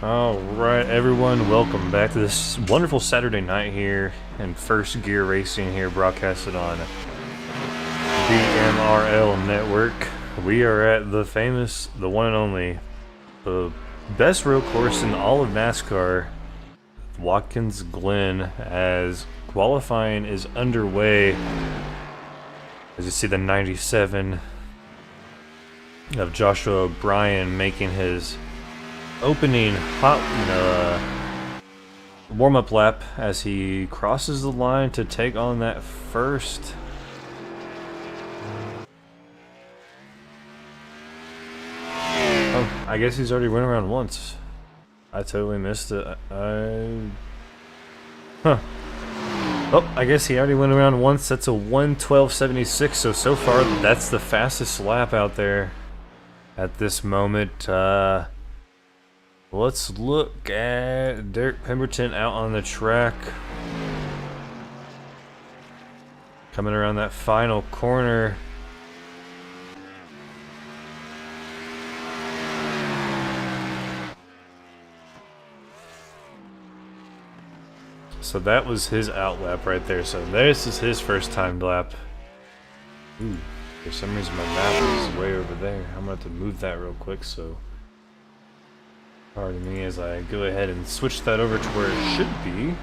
Alright everyone, welcome back to this wonderful Saturday night here in First Gear Racing here, broadcasted on BMRL Network. We are at the famous, the one and only, the best road course in all of NASCAR, Watkins Glen, as qualifying is underway. As you see the 97 of Joshua O'Brien making his opening warm-up lap as he crosses the line to take on that first I guess he's already went around once. I totally missed it. Oh, I guess he already went around once. That's a 1:12.76, so far that's the fastest lap out there at this moment. Let's look at Derek Pemberton out on the track. Coming around that final corner. So that was his out lap right there. So this is his first time lap. Ooh, for some reason my map is way over there. I'm going to have to move that real quick, so pardon me as I go ahead and switch that over to where it should be.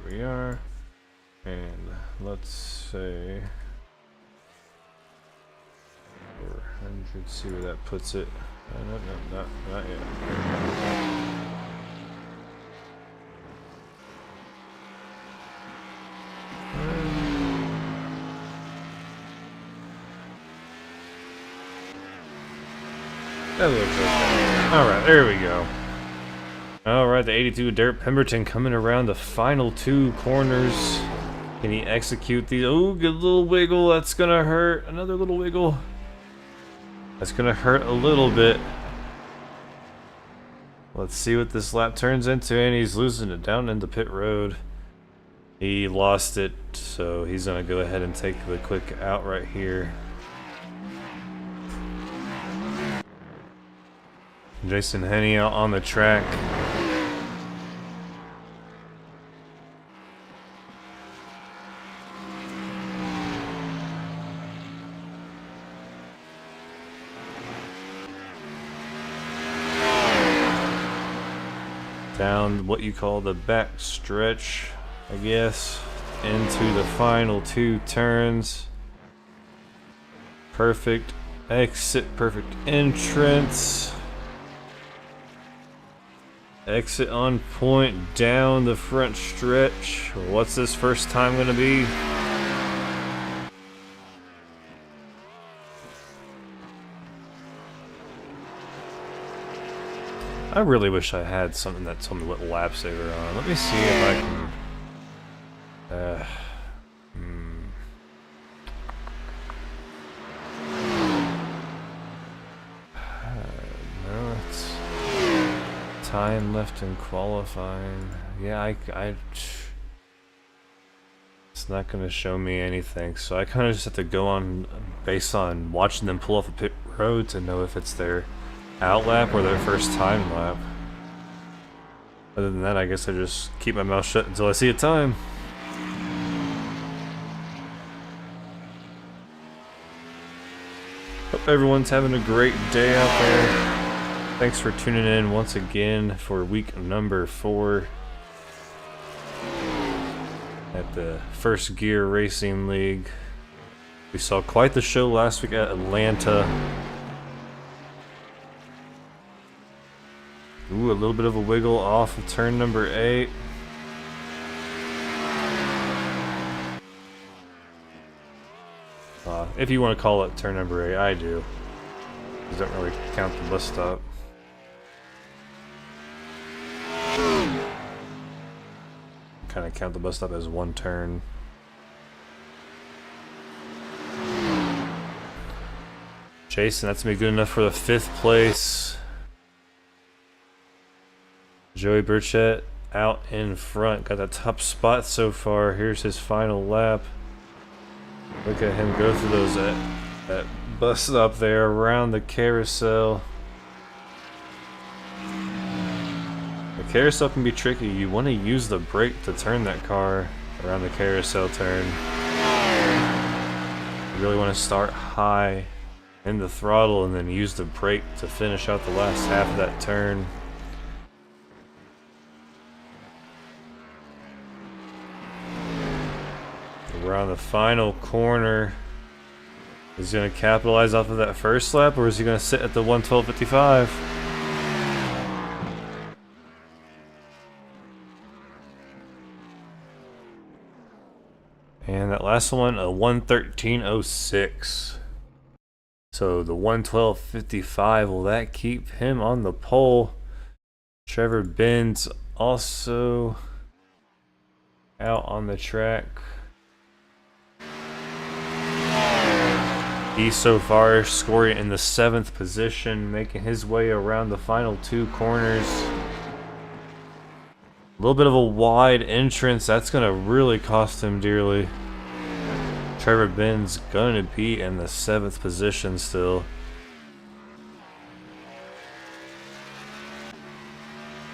There we are. And let's say 400, see where that puts it. No, not yet. That looks okay. Alright, there we go. Alright, the 82 Derek Pemberton coming around the final two corners. Can he execute these? Oh, good little wiggle. That's gonna hurt. Another little wiggle. That's gonna hurt a little bit. Let's see what this lap turns into, and he's losing it down into pit road. He lost it, so he's gonna go ahead and take the quick out right here. Jason Henney out on the track. Down what you call the back stretch, I guess, into the final two turns. Perfect exit, perfect entrance. Exit on point down the front stretch. What's this first time gonna be? I really wish I had something that told me what laps they were on. Let me see if I can. No, it's time left in qualifying. Yeah, it's not going to show me anything, so I kind of just have to go on based on watching them pull off a pit road to know if it's their out lap or their first time lap. Other than that, I guess I just keep my mouth shut until I see a time. Hope everyone's having a great day out there. Thanks for tuning in once again for week number 4 at the First Gear Racing League. We saw quite the show last week at Atlanta. Ooh, a little bit of a wiggle off of turn number 8. If you want to call it turn number 8, I do. It doesn't really count the bus stop. Kind of count the bus stop as one turn. Jason, that's gonna be good enough for the 5th place. Joey Burchett out in front, got the top spot so far. Here's his final lap. Look at him go through those That bus up there around the carousel. The carousel can be tricky. You want to use the brake to turn that car around the carousel turn. You really want to start high in the throttle and then use the brake to finish out the last half of that turn. Around the final corner. Is he going to capitalize off of that first lap, or is he going to sit at the 1:12.55? And that last one, a 1:13.06. So the 1:12.55, will that keep him on the pole? Trevor Benz also out on the track. He's so far scoring in the 7th position, making his way around the final 2 corners. A little bit of a wide entrance, that's going to really cost him dearly. Trevor Ben's going to be in the 7th position still.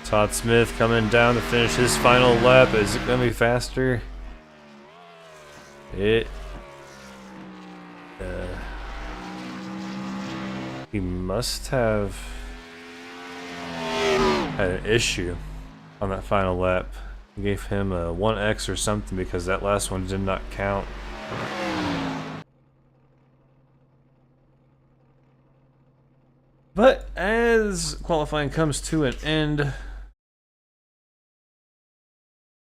Todd Smith coming down to finish his final lap. Is it going to be faster? He must have had an issue on that final lap. He gave him a 1x or something because that last one did not count. But as qualifying comes to an end,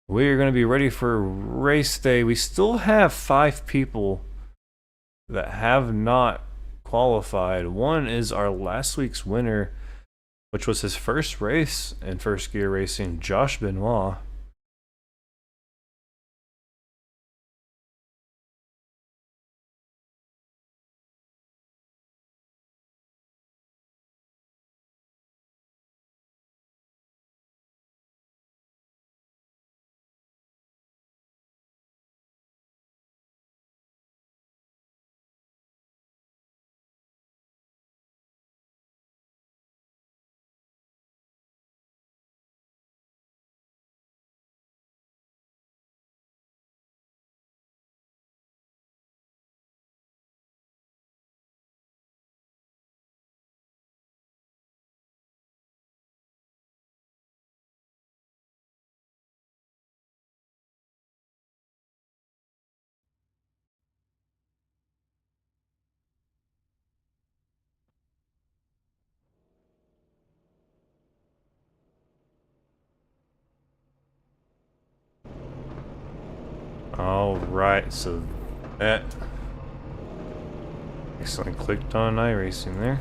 we are going to be ready for race day. We still have 5 people that have not qualified. One is our last week's winner, which was his first race in first gear racing, Josh Benoit. Alright, so that excellent, clicked on iRacing there.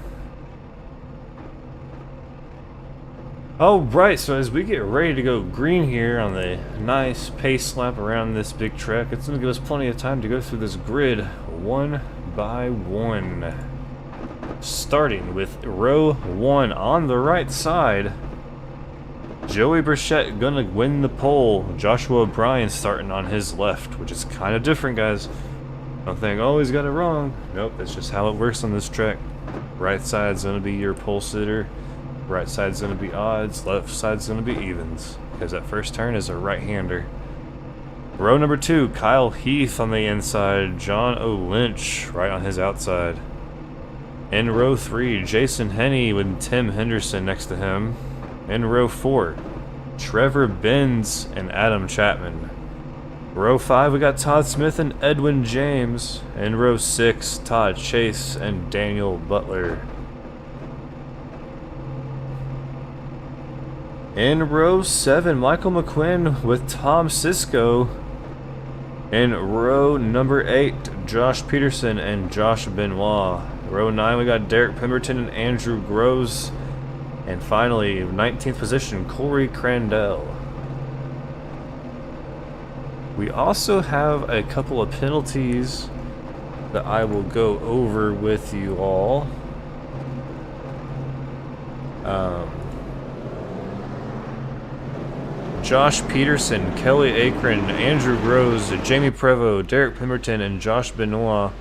Alright, so as we get ready to go green here on the nice pace lap around this big track, it's going to give us plenty of time to go through this grid one by one. Starting with row 1 on the right side. Joey Burchett gonna win the pole. Joshua O'Brien starting on his left, which is kind of different, guys. Don't think, oh, he's got it wrong. Nope, that's just how it works on this track. Right side's gonna be your pole sitter. Right side's gonna be odds. Left side's gonna be evens, because that first turn is a right-hander. Row number 2, Kyle Heath on the inside. John O. Lynch right on his outside. In row 3, Jason Henney with Tim Henderson next to him. In row 4, Trevor Benz and Adam Chapman. Row 5, we got Todd Smith and Edwin James. In row 6, Todd Chase and Daniel Butler. In row 7, Michael McQuinn with Tom Sisko. In row number 8, Josh Peterson and Josh Benoit. Row 9, we got Derek Pemberton and Andrew Groves. And finally, 19th position, Corey Crandell. We also have a couple of penalties that I will go over with you all. Josh Peterson, Kelly Akron, Andrew Groves, Jamie Prevost, Derek Pemberton, and Josh Benoit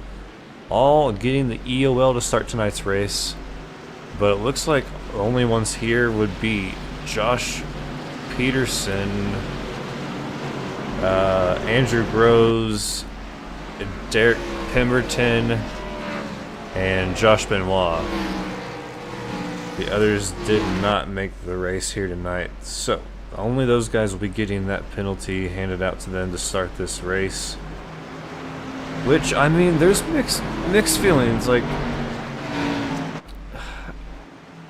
all getting the EOL to start tonight's race. But it looks like the only ones here would be Josh Peterson, Andrew Groves, Derek Pemberton, and Josh Benoit. The others did not make the race here tonight, so only those guys will be getting that penalty handed out to them to start this race. Which, I mean, there's mixed feelings. Like,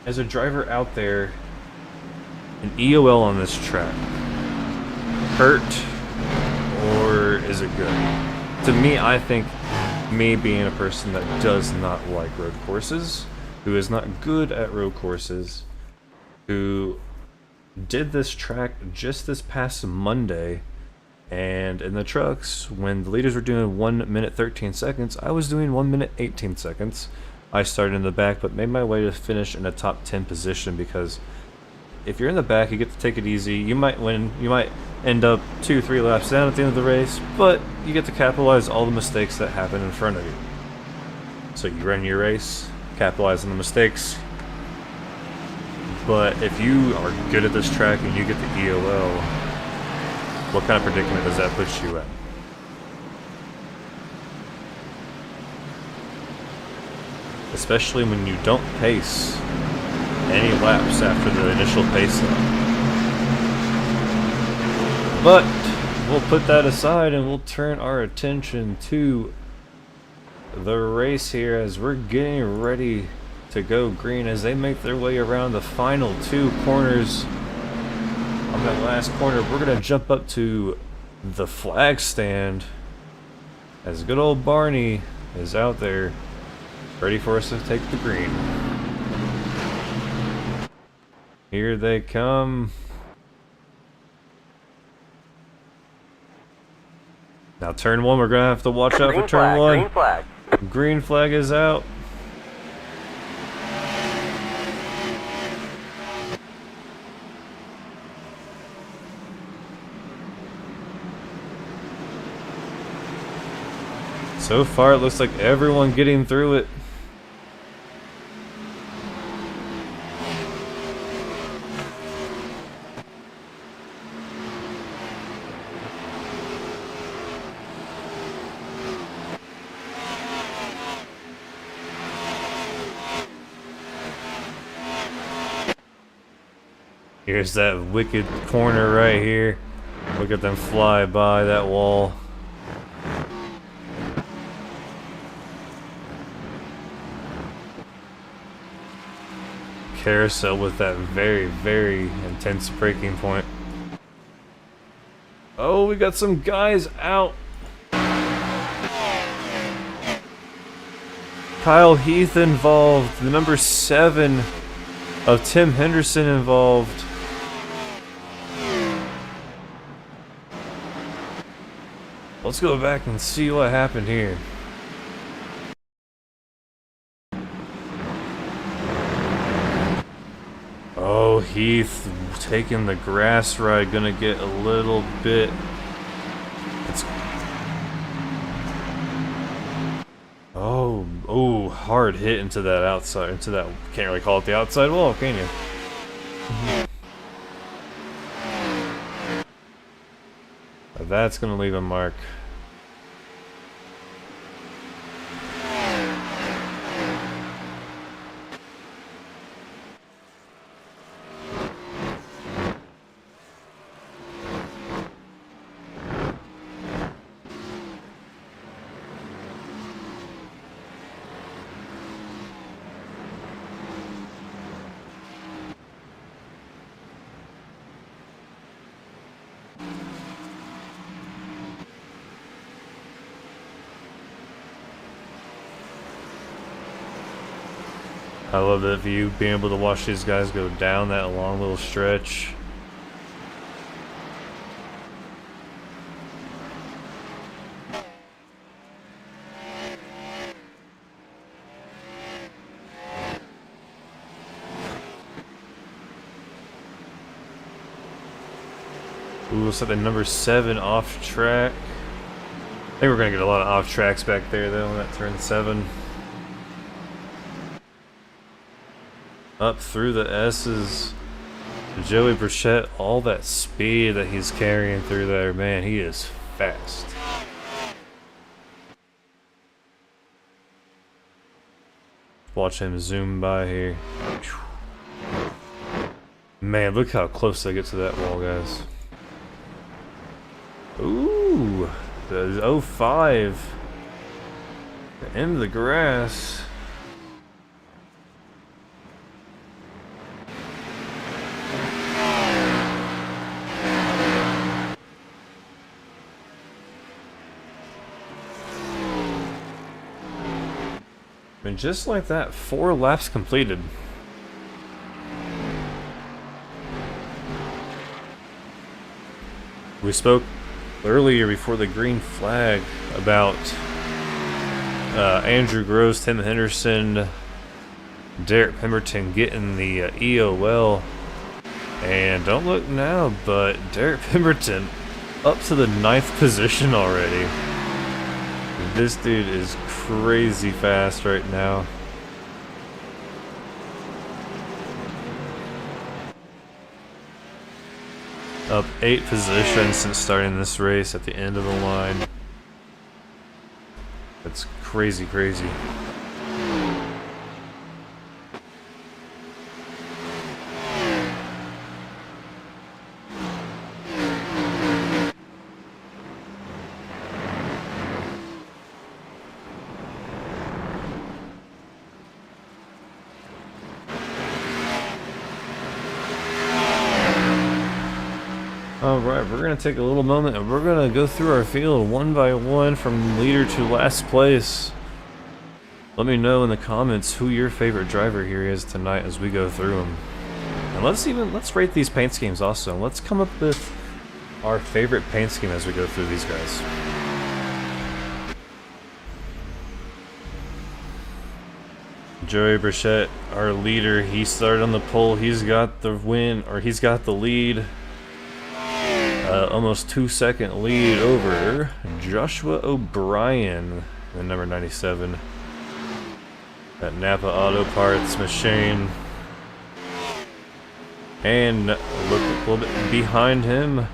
as a driver out there, an EOL on this track, hurt or is it good? To me, I think me being a person that does not like road courses, who is not good at road courses, who did this track just this past Monday, and in the trucks, when the leaders were doing 1 minute 13 seconds, I was doing 1 minute 18 seconds. I started in the back, but made my way to finish in a top 10 position, because if you're in the back, you get to take it easy. You might win, you might end up 2-3 laps down at the end of the race, but you get to capitalize all the mistakes that happen in front of you. So you run your race, capitalize on the mistakes. But if you are good at this track and you get the EOL, what kind of predicament does that put you in? Especially when you don't pace any laps after the initial pace up. But we'll put that aside and we'll turn our attention to the race here as we're getting ready to go green as they make their way around the final 2 corners. On that last corner, we're going to jump up to the flag stand as good old Barney is out there ready for us to take the green. Here they come. Now turn 1, we're going to have to watch out for turn 1. Green flag. Green flag is out. So far, it looks like everyone getting through it. Here's that wicked corner right here. Look at them fly by that wall. Carousel with that very, very intense braking point. Oh, we got some guys out. Kyle Heath involved. The number 7 of Tim Henderson involved. Let's go back and see what happened here. Oh, Heath taking the grass ride, gonna get a little bit. Oh, hard hit into that outside, into that, can't really call it the outside wall, can you? That's gonna leave a mark. I love that view, being able to watch these guys go down that long little stretch. Ooh, looks like the number 7 off track. I think we're going to get a lot of off tracks back there though on that turn 7. Up through the S's. Joey Burchett, all that speed that he's carrying through there, man, he is fast. Watch him zoom by here. Man, look how close they get to that wall, guys. Ooh, the 05 into the grass. And just like that, 4 laps completed. We spoke earlier before the green flag about Andrew Groves, Tim Henderson, Derek Pemberton getting the EOL. And don't look now, but Derek Pemberton up to the 9th position already. This dude is crazy fast right now. Up 8 positions since starting this race at the end of the line. That's crazy, crazy. Alright, we're going to take a little moment and we're going to go through our field one by one from leader to last place. Let me know in the comments who your favorite driver here is tonight as we go through them. And let's rate these paint schemes also. Let's come up with our favorite paint scheme as we go through these guys. Joey Burchett, our leader, he started on the pole. He's got the win, or he's got the lead. Almost 2-second lead over Joshua O'Brien, the number 97. That Napa Auto Parts machine. And look a little bit behind him,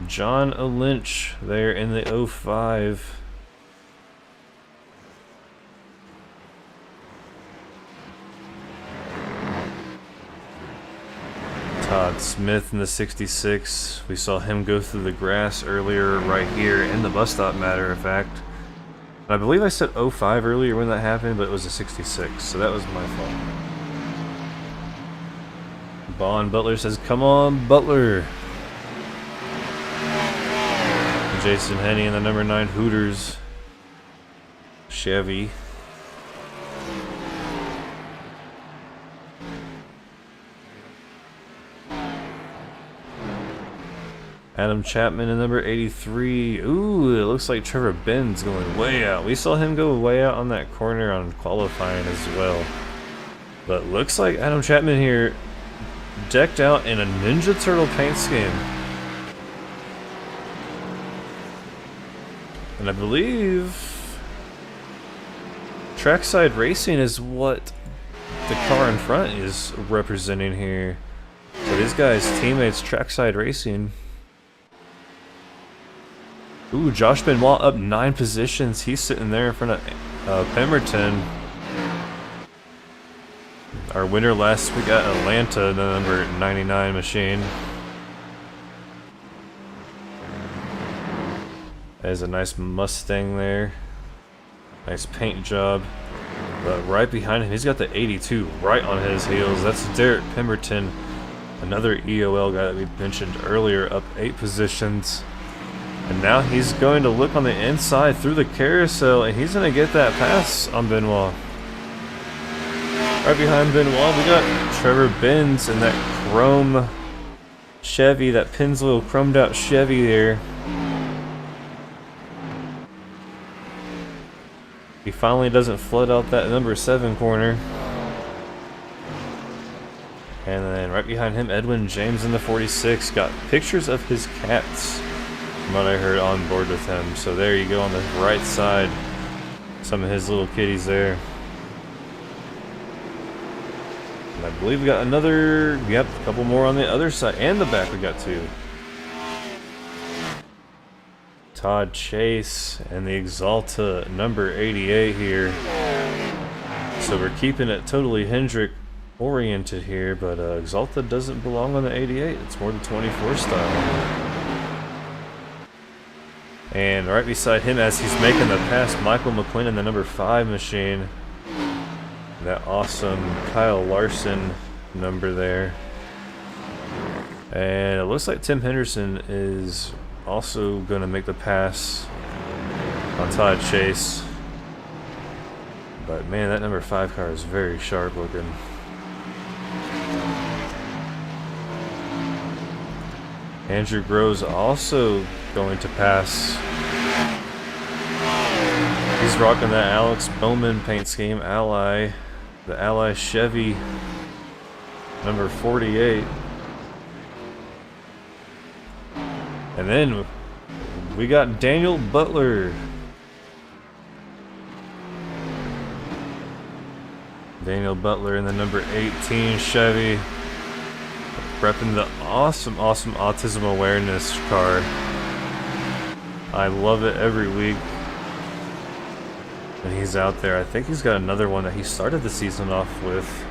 John O'Lynch there in the 05. Todd Smith in the 66. We saw him go through the grass earlier right here in the bus stop, matter of fact. And I believe I said 05 earlier when that happened, but it was a 66, so that was my fault. Bond Butler says, "Come on, Butler." Jason Henney in the number 9 Hooters Chevy. Adam Chapman in number 83. Ooh, it looks like Trevor Ben's going way out. We saw him go way out on that corner on qualifying as well. But looks like Adam Chapman here decked out in a Ninja Turtle paint scheme. And I believe Trackside Racing is what the car in front is representing here. So these guys' teammates, Trackside Racing. Ooh, Josh Benoit up 9 positions. He's sitting there in front of Pemberton. Our winner last week at Atlanta, the number 99 machine. There's a nice Mustang there. Nice paint job. But right behind him, he's got the 82 right on his heels. That's Derek Pemberton, another EOL guy that we mentioned earlier, up 8 positions. And now he's going to look on the inside through the carousel, and he's going to get that pass on Benoit. Right behind Benoit, we got Trevor Benz in that chrome Chevy, that Pennzoil chromed out Chevy there. He finally doesn't flood out that number 7 corner. And then right behind him, Edwin James in the 46. Got pictures of his cats from what I heard, on board with him. So there you go on the right side. Some of his little kitties there. And I believe we got another, yep, a couple more on the other side. And the back we got two. Todd Chase and the Exalta number 88 here. So we're keeping it totally Hendrick oriented here, but Exalta doesn't belong on the 88. It's more the 24 style. And right beside him as he's making the pass, Michael McQueen in the number 5 machine. That awesome Kyle Larson number there. And it looks like Tim Henderson is also going to make the pass on Todd Chase. But man, that number 5 car is very sharp looking. Andrew Groves also going to pass. He's rocking that Alex Bowman paint scheme, Ally. The Ally Chevy number 48. And then we got Daniel Butler. Daniel Butler in the number 18 Chevy. Repping the awesome autism awareness car. I love it every week when he's out there. I think he's got another one that he started the season off with.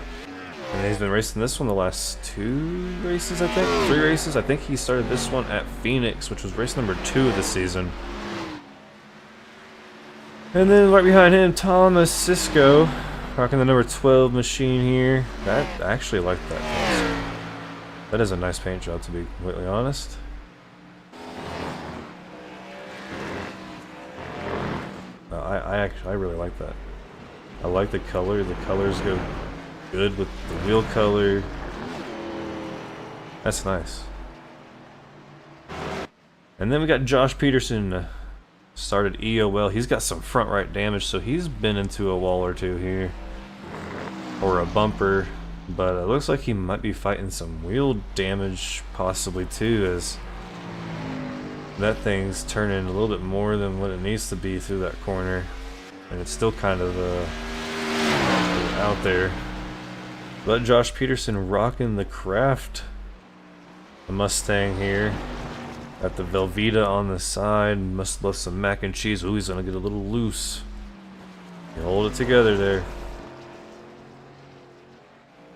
And he's been racing this one the last 2 races, I think. 3 races. I think he started this one at Phoenix, which was race number 2 of the season. And then right behind him, Thomas Cisco, rocking the number 12 machine here. I actually like that. That is a nice paint job, to be completely honest. I really like that. I like the color. The colors go good with the wheel color. That's nice. And then we got Josh Peterson. Started EOL. He's got some front right damage, so he's been into a wall or two here. Or a bumper. But it looks like he might be fighting some wheel damage possibly too, as that thing's turning a little bit more than what it needs to be through that corner. And it's still kind of out there. But Josh Peterson rocking the Craft, the Mustang here. Got the Velveeta on the side. Must love some mac and cheese. Ooh, he's gonna get a little loose. You hold it together there.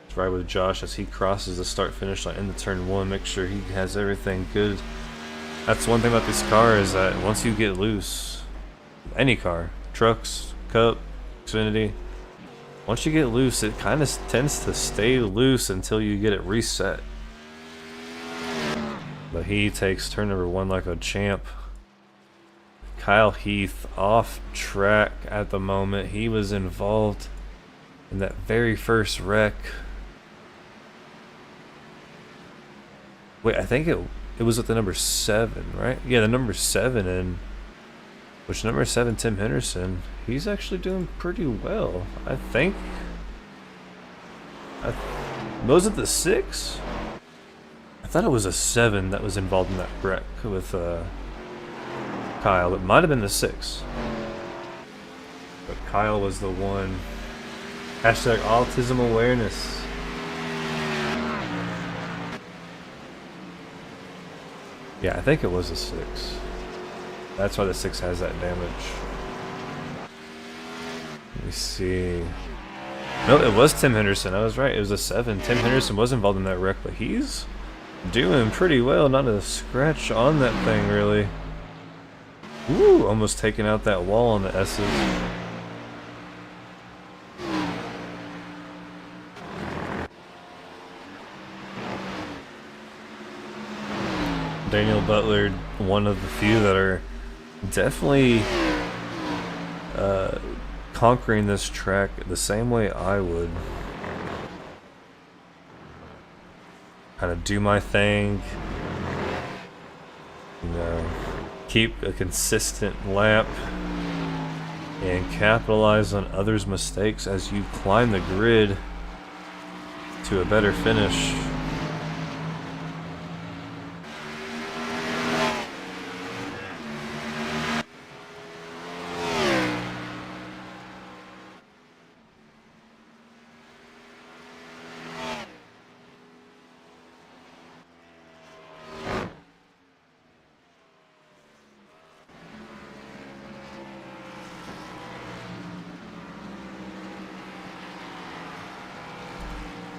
Let's ride with Josh as he crosses the start-finish line into turn 1. Make sure he has everything good. That's one thing about this car, is that once you get loose, any car, trucks, Cup, Xfinity, once you get loose, it kind of tends to stay loose until you get it reset. But he takes turn number 1 like a champ. Kyle Heath off track at the moment. He was involved in that very first wreck. Wait, I think it was at the number 7, right? Yeah, the number 7, and which number 7, Tim Henderson, he's actually doing pretty well, I think. Was it the 6? I thought it was a 7 that was involved in that wreck with Kyle. It might have been the 6. But Kyle was the one. Hashtag autism awareness. Yeah, I think it was a 6. That's why the 6 has that damage. Let me see. No, it was Tim Henderson. I was right. It was a 7. Tim Henderson was involved in that wreck, but he's doing pretty well. Not a scratch on that thing, really. Ooh, almost taking out that wall on the S's. Daniel Butler, one of the few that are definitely conquering this track the same way I would. Kind of do my thing, you know, keep a consistent lap and capitalize on others' mistakes as you climb the grid to a better finish.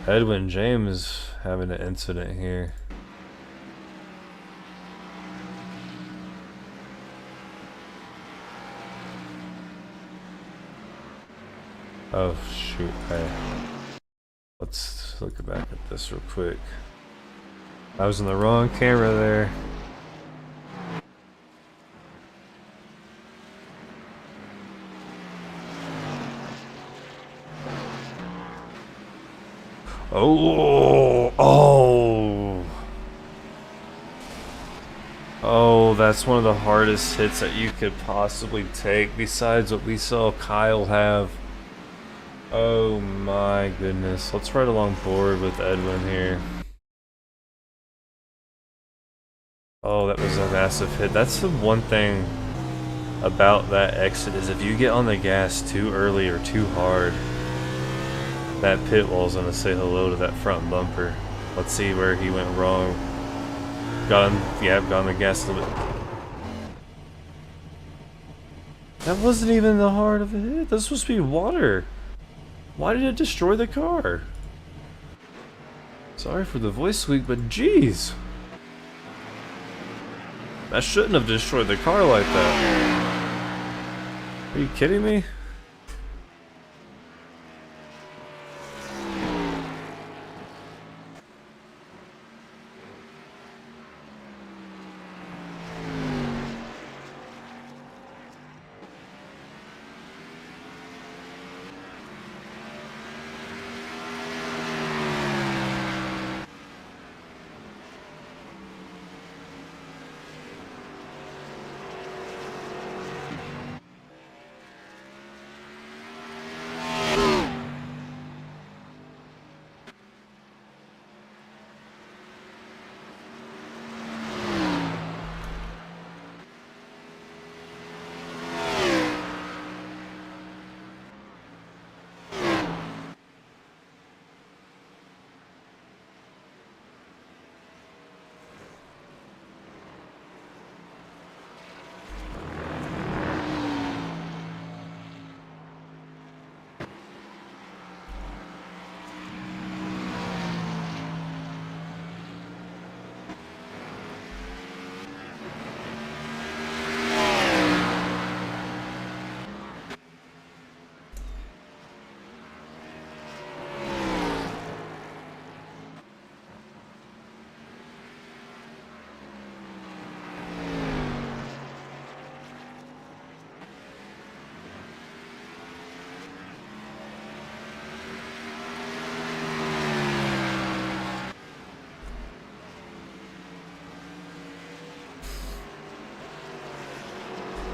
Edwin James having an incident here. Oh shoot, hey. Let's look back at this real quick. I was in the wrong camera there. Oh, that's one of the hardest hits that you could possibly take besides what we saw Kyle have. Oh my goodness. Let's ride along board with Edwin here. Oh, that was a massive hit. That's the one thing about that exit is if you get on the gas too early or too hard, that pit wall's gonna say hello to that front bumper. Let's see where he went wrong. Got on the gas a little bit. That wasn't even the hard of a hit. This was supposed to be water. Why did it destroy the car? Sorry for the voice squeak, but jeez. That shouldn't have destroyed the car like that. Are you kidding me?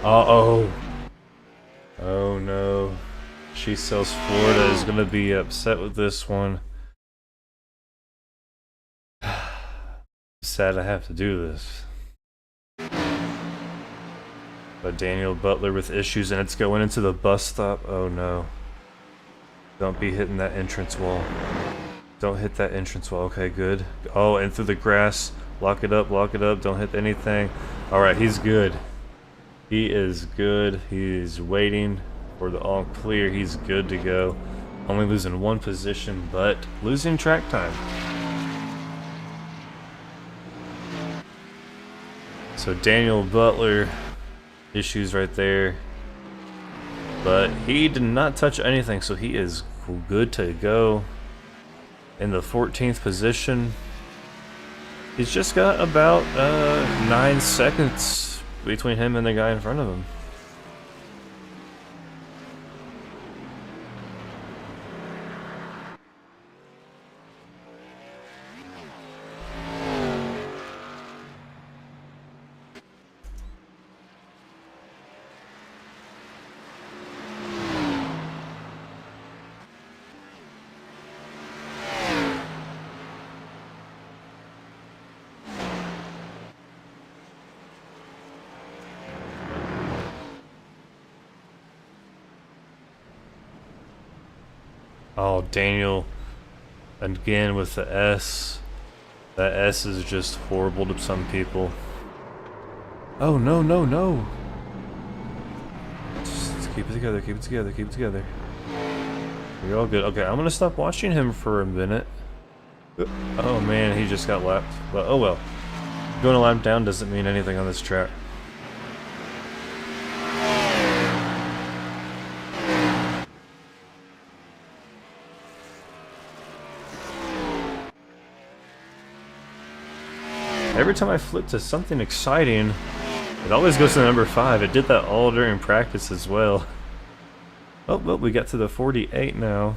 Uh-oh. Oh no. She Sells Florida is gonna be upset with this one. Sad I have to do this. But Daniel Butler with issues and it's going into the bus stop. Oh no. Don't be hitting that entrance wall. Don't hit that entrance wall. Okay, good. Oh, and through the grass. Lock it up, lock it up. Don't hit anything. Alright, he's good. He is good. He's waiting for the all clear. He's good to go. Only losing one position, but losing track time. So Daniel Butler, issues right there. But he did not touch anything, so he is good to go. In the 14th position. He's just got about 9 seconds between him and the guy in front of him. Oh, Daniel, again with the S. That S is just horrible to some people. Oh, no, no, no. Just keep it together, keep it together, keep it together. You're all good. Okay, I'm gonna stop watching him for a minute. Oh man, he just got lapped. But oh well. Going a lap down doesn't mean anything on this track. Every time I flip to something exciting, it always goes to number 5. It did that all during practice as well. Oh, well, we got to the 48 now.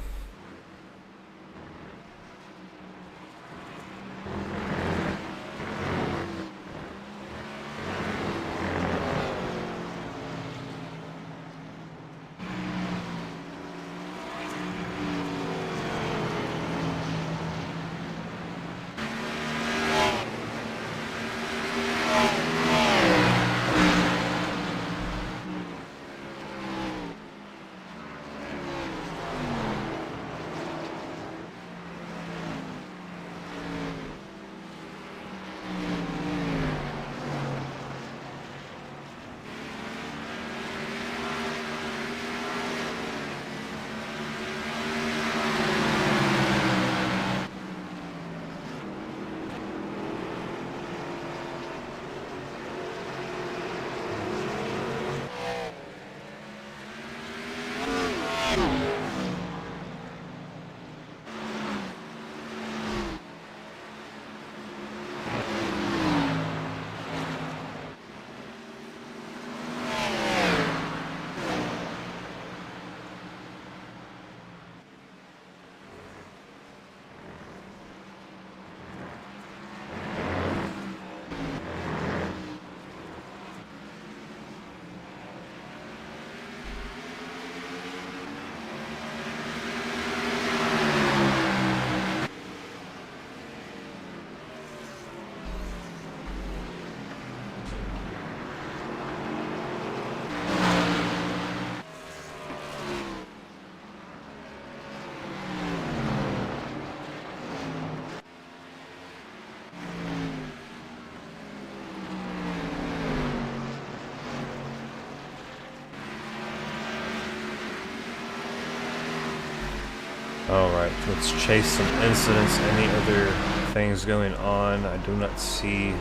Alright, let's chase some incidents. Any other things going on? I do not see.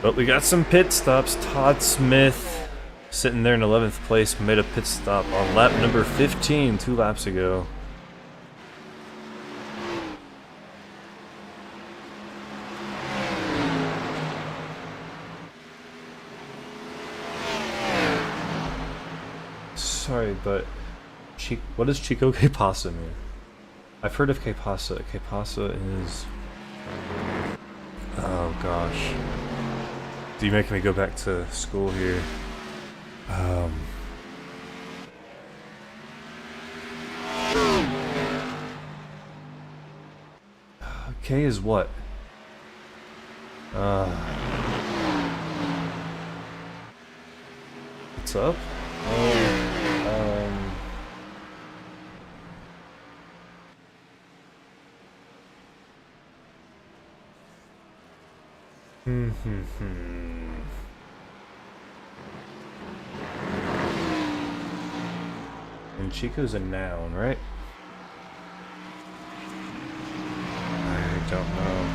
But we got some pit stops. Todd Smith, sitting there in 11th place, made a pit stop on lap number 15 2 laps ago. Sorry, but what does Chico Que Pasa mean? I've heard of Que Pasa. Que Pasa is... Oh gosh. Do you make me go back to school here? K is what? What's up? And Chico's a noun, right? I don't know.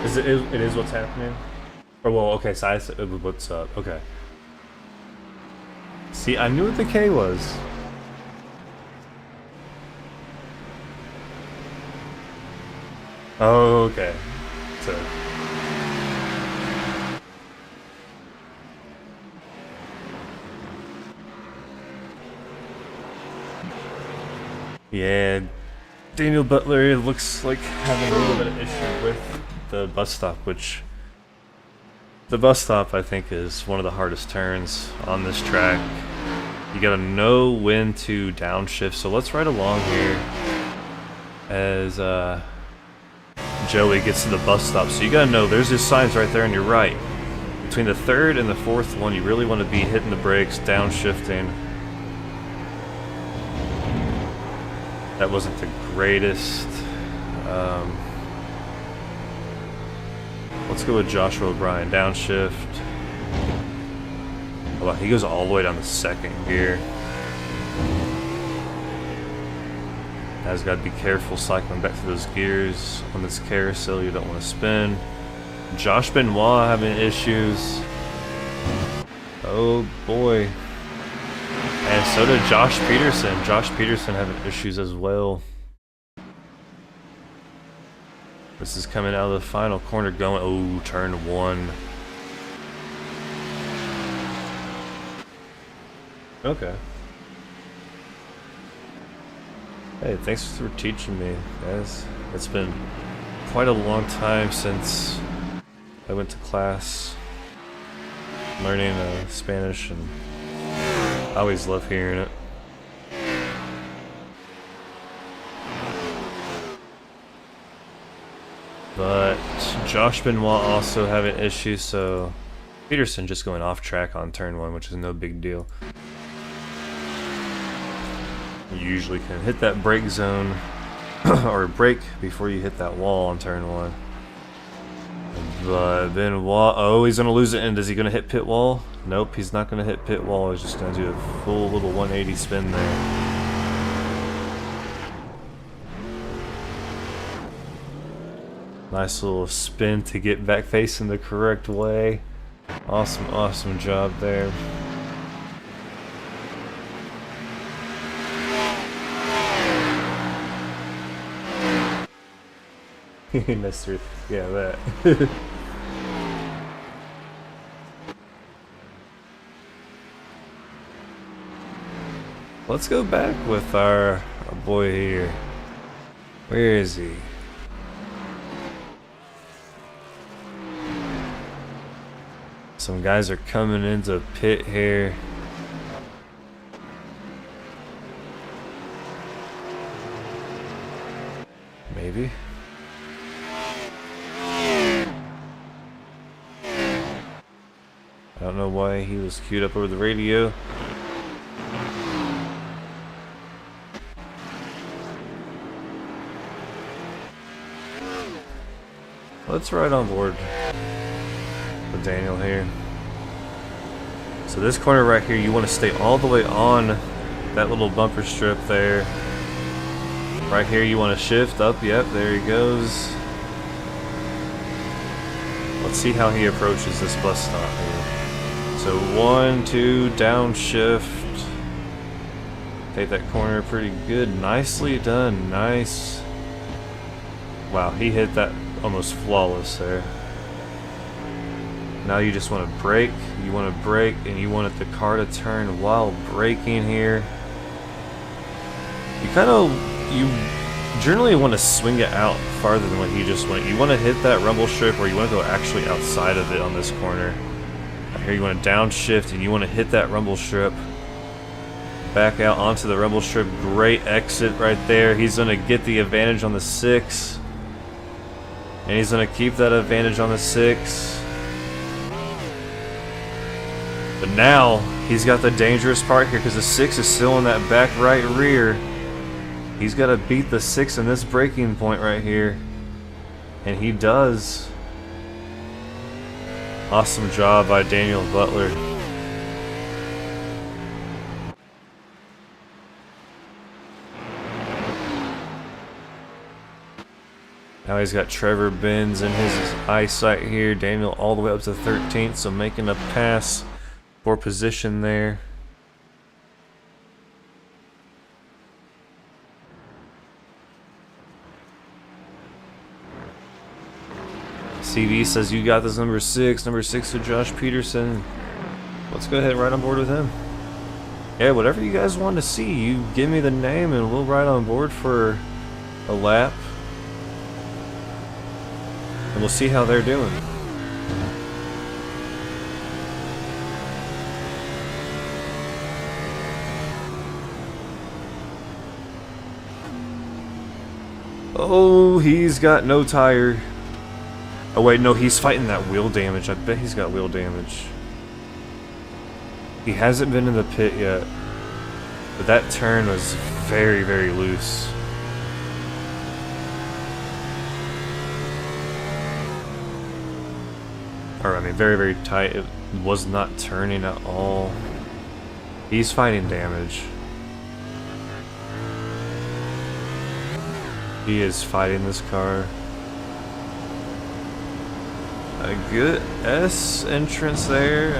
It is what's happening? Or well, okay, so I said what's up, okay. See, I knew what the K was. Oh, okay. So. Yeah, Daniel Butler looks like having a little bit of issue with the bus stop, which the bus stop I think is one of the hardest turns on this track. You gotta know when to downshift, so let's ride along here as Joey gets to the bus stop. So you gotta know there's his signs right there on your right. Between the third and the fourth one, you really want to be hitting the brakes, downshifting. That wasn't the greatest Let's go with Joshua O'Brien, downshift. Oh, wow, he goes all the way down the second gear. Guys, got to be careful cycling back to those gears on this carousel. You don't want to spin. Josh Benoit having issues. Oh boy. And so did Josh Peterson. Josh Peterson having issues as well. This is coming out of the final corner going. Oh, turn one. Okay. Hey, thanks for teaching me, guys. It's been quite a long time since I went to class learning Spanish, and I always love hearing it. But Josh Benoit also having issues, so Peterson just going off track on turn one, which is no big deal. You usually can hit that brake zone or brake before you hit that wall on turn one. But Benoit, oh, he's gonna lose it. And is he gonna hit pit wall? Nope, he's not gonna hit pit wall. He's just gonna do a full little 180 spin there. Nice little spin to get back facing the correct way. Awesome, awesome job there. Mister, yeah, that. Let's go back with our boy here. Where is he? Some guys are coming into pit here. Maybe. I don't know why he was queued up over the radio. Let's ride on board with Daniel here. So this corner right here, you want to stay all the way on that little bumper strip there. Right here you want to shift up. Yep, there he goes. Let's see how he approaches this bus stop here. So 1, 2, downshift. Take that corner pretty good. Nicely done. Nice. Wow, he hit that almost flawless there. Now you just want to brake. You want to brake, and you want the car to turn while braking here. You generally want to swing it out farther than what he just went. You want to hit that rumble strip, or you want to go actually outside of it on this corner. Here you want to downshift, and you want to hit that rumble strip. Back out onto the rumble strip. Great exit right there. He's going to get the advantage on the 6. And he's going to keep that advantage on the 6. But now, he's got the dangerous part here because the 6 is still in that back right rear. He's got to beat the 6 in this braking point right here. And he does. Awesome job by Daniel Butler. Now he's got Trevor Benz in his eyesight here. Daniel all the way up to 13th, so making a pass for position there. CV says you got this number 6 to Josh Peterson. Let's go ahead and ride on board with him. Yeah, whatever you guys want to see, you give me the name and we'll ride on board for a lap. And we'll see how they're doing. Oh, he's got no tire. Oh wait, no, he's fighting that wheel damage. I bet he's got wheel damage. He hasn't been in the pit yet. But that turn was very, very loose. or I mean very, very tight. It was not turning at all. He's fighting damage. He is fighting this car. A good S entrance there.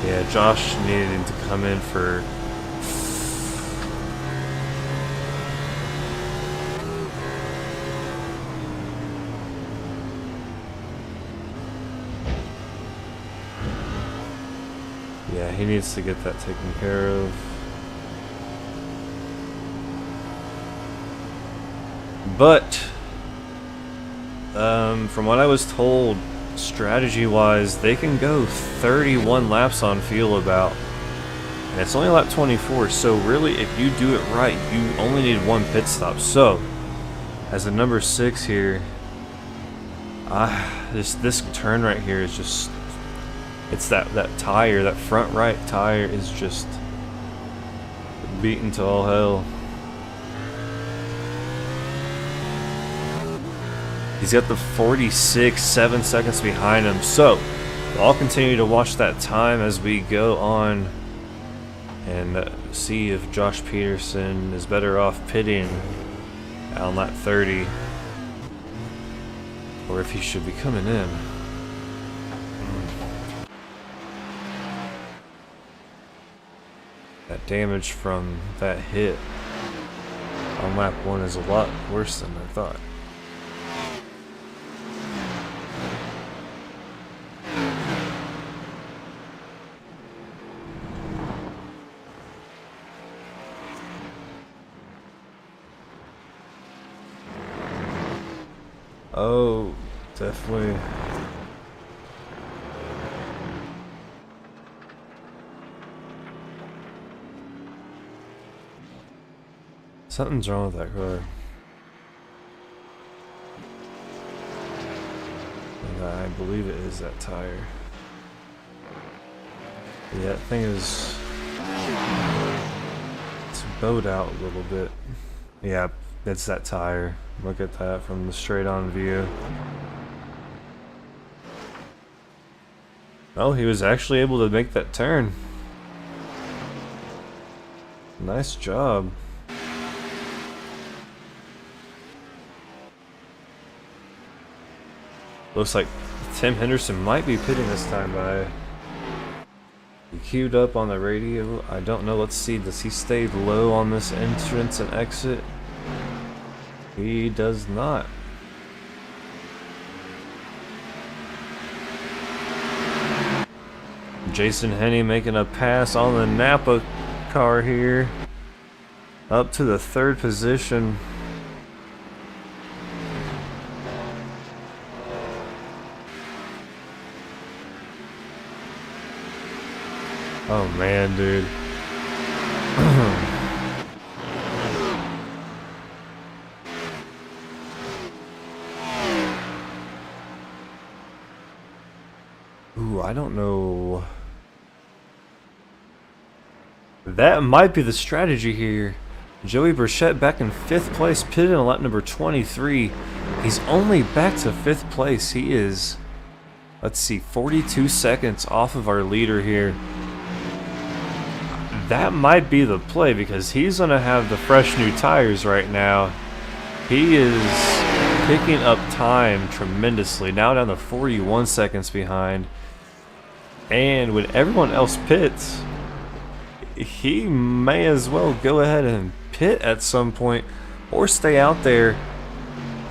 Yeah, Josh needed to come in for... Yeah, he needs to get that taken care of. But from what I was told, strategy-wise, they can go 31 laps on fuel about, and it's only lap 24. So really, if you do it right, you only need one pit stop. So, as a number 6 here, this turn right here is just, it's that tire, that front right tire is just beaten to all hell. He's got the 46, 7 seconds behind him. So, I'll continue to watch that time as we go on and see if Josh Peterson is better off pitting on lap 30 or if he should be coming in. That damage from that hit on lap 1 is a lot worse than I thought. Oh, definitely. Something's wrong with that car. And I believe it is that tire. Yeah, that thing is... it's bowed out a little bit. Yeah, it's that tire. Look at that from the straight on view. Oh, he was actually able to make that turn. Nice job. Looks like Tim Henderson might be pitting this time by. He queued up on the radio. I don't know. Let's see. Does he stay low on this entrance and exit? He does not. Jason Henney making a pass on the Napa car here. Up to the 3rd position. Oh man, dude. Ooh, I don't know. That might be the strategy here. Joey Burchett back in 5th place, pitted on lap number 23. He's only back to 5th place. He is, let's see, 42 seconds off of our leader here. That might be the play because he's going to have the fresh new tires right now. He is picking up time tremendously. Now down to 41 seconds behind. And when everyone else pits, he may as well go ahead and pit at some point or stay out there.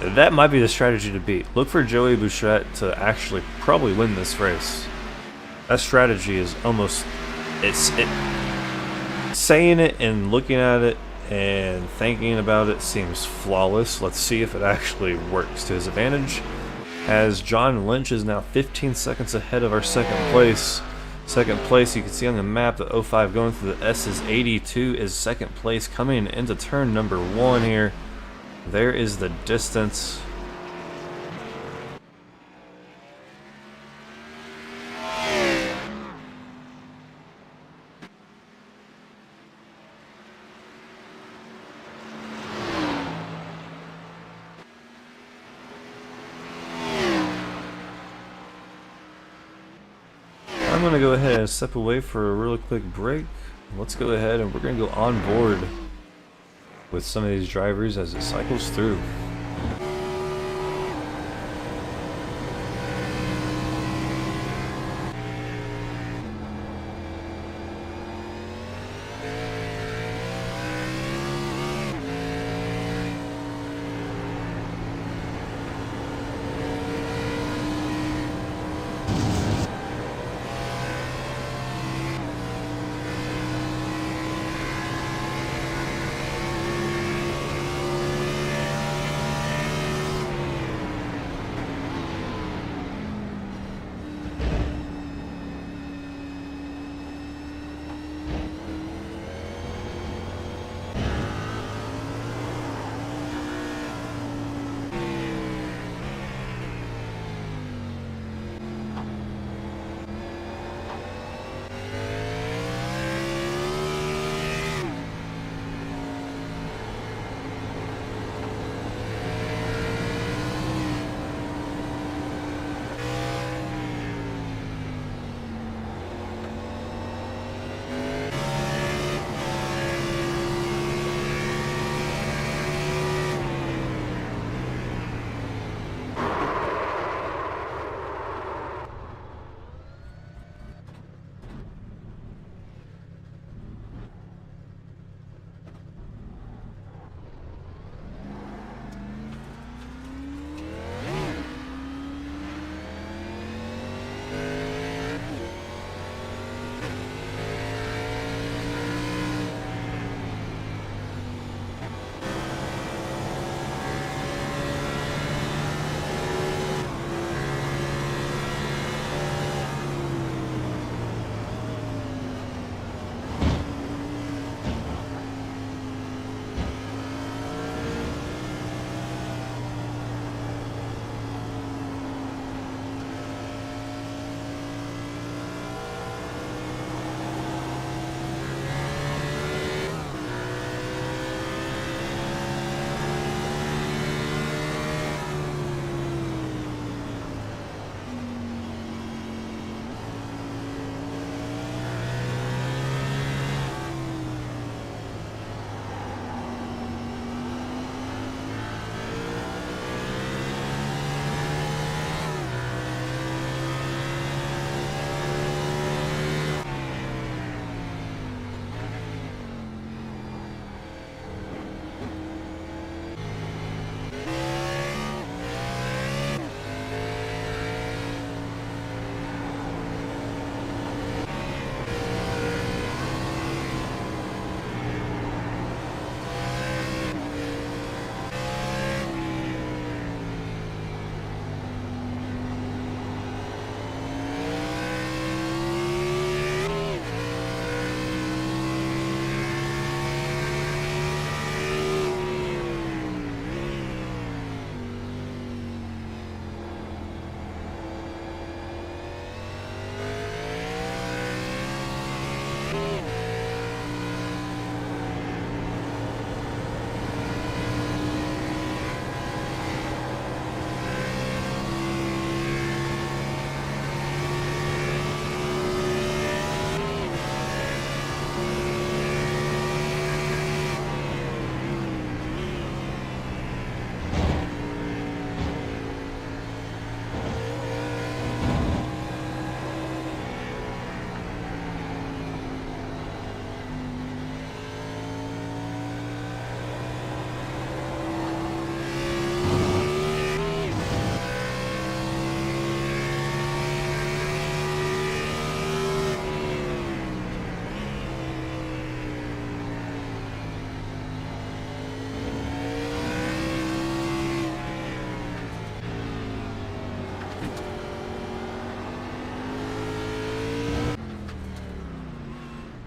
That might be the strategy to beat. Look for Joey Burchett to actually probably win this race. That strategy is almost, saying it and looking at it and thinking about it seems flawless. Let's see if it actually works to his advantage, as John Lynch is now 15 seconds ahead of our 2nd place. 2nd place, you can see on the map that 05 going through the S's. 82 is 2nd place coming into turn number 1 here. There is the distance. I'm gonna go ahead and step away for a really quick break. Let's go ahead and we're gonna go on board with some of these drivers as it cycles through.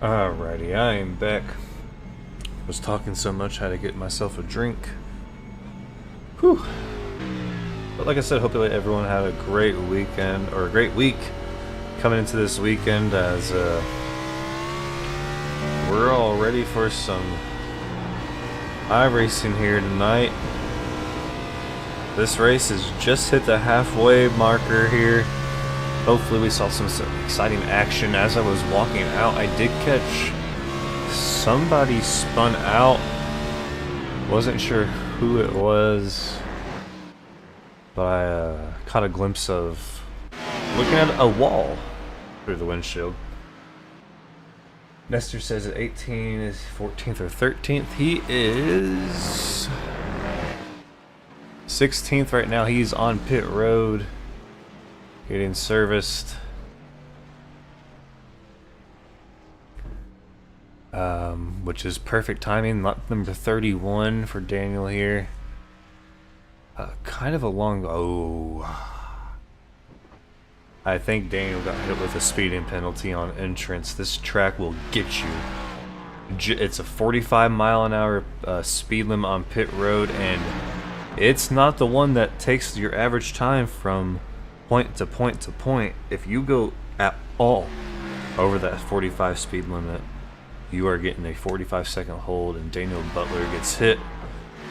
Alrighty, I am back. Was talking so much, I had to get myself a drink. Whew. But like I said, hopefully everyone had a great weekend, or a great week coming into this weekend, as we're all ready for some iRacing here tonight. This race has just hit the halfway marker here. Hopefully we saw some exciting action. As I was walking out, I did catch somebody spun out. Wasn't sure who it was, but I caught a glimpse of looking at a wall through the windshield. Nestor says at 18 is 14th or 13th. He is 16th right now. He's on pit road, getting serviced. Which is perfect timing. Lap number 31 for Daniel here. Kind of a long... Oh. I think Daniel got hit with a speeding penalty on entrance. This track will get you. It's a 45-mile-an-hour speed limit on pit road, and it's not the one that takes your average time from point to point to point. If you go at all over that 45 speed limit, you are getting a 45-second hold, and Daniel Butler gets hit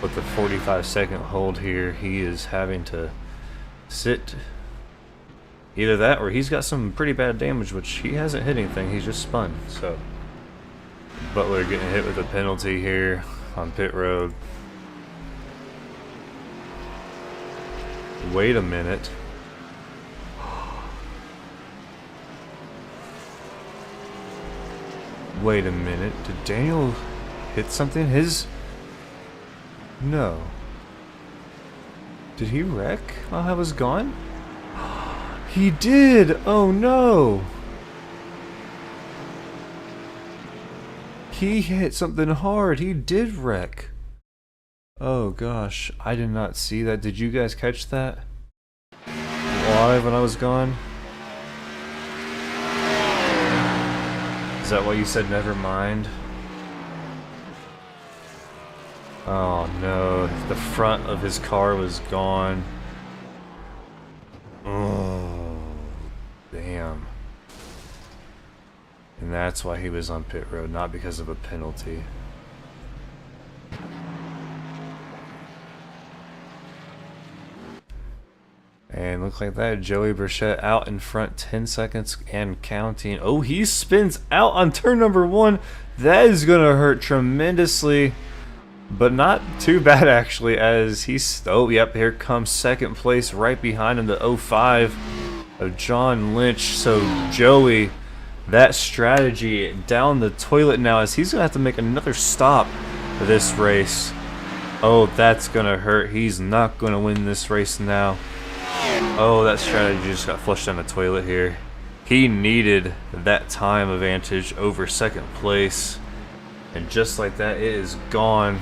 with the 45-second hold here. He is having to sit either that or he's got some pretty bad damage, which he hasn't hit anything. He's just spun. So Butler getting hit with a penalty here on pit road. Wait a minute. Wait a minute. Did Daniel hit something? No. Did he wreck while I was gone? He did! Oh no! He hit something hard. He did wreck. Oh gosh, I did not see that. Did you guys catch that live when I was gone? Is that why you said never mind? Oh no, the front of his car was gone. Oh, damn. And that's why he was on pit road, not because of a penalty. And look like that, Joey Burchett out in front, 10 seconds and counting. Oh, he spins out on turn number 1. That is going to hurt tremendously, but not too bad actually, as he's... Oh, yep, here comes second place right behind him, the 05 of John Lynch. So Joey, that strategy down the toilet now, as he's going to have to make another stop for this race. Oh, that's going to hurt. He's not going to win this race now. Oh, that strategy just got flushed down the toilet here. He needed that time advantage over second place. And just like that, it is gone.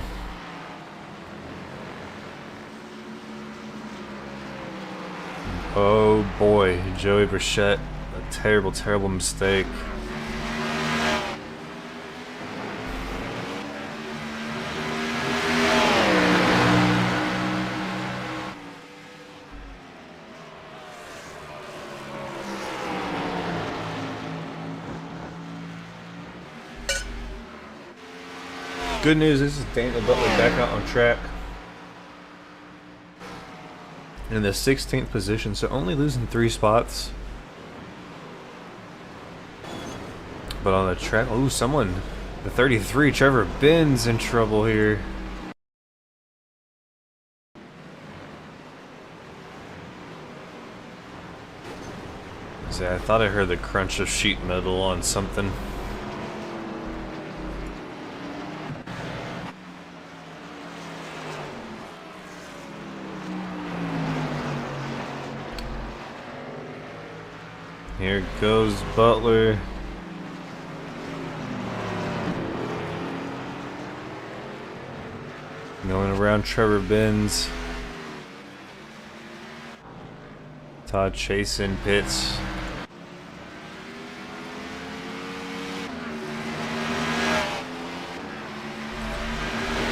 Oh boy, Joey Burchett, a terrible, terrible mistake. Good news, this is Daniel Butler back out on track in the 16th position, so only losing 3 spots. But on the track, oh, someone, the 33, Trevor Ben's in trouble here. See, I thought I heard the crunch of sheet metal on something. Here goes Butler. Going around Trevor Benz. Todd Chasin pits.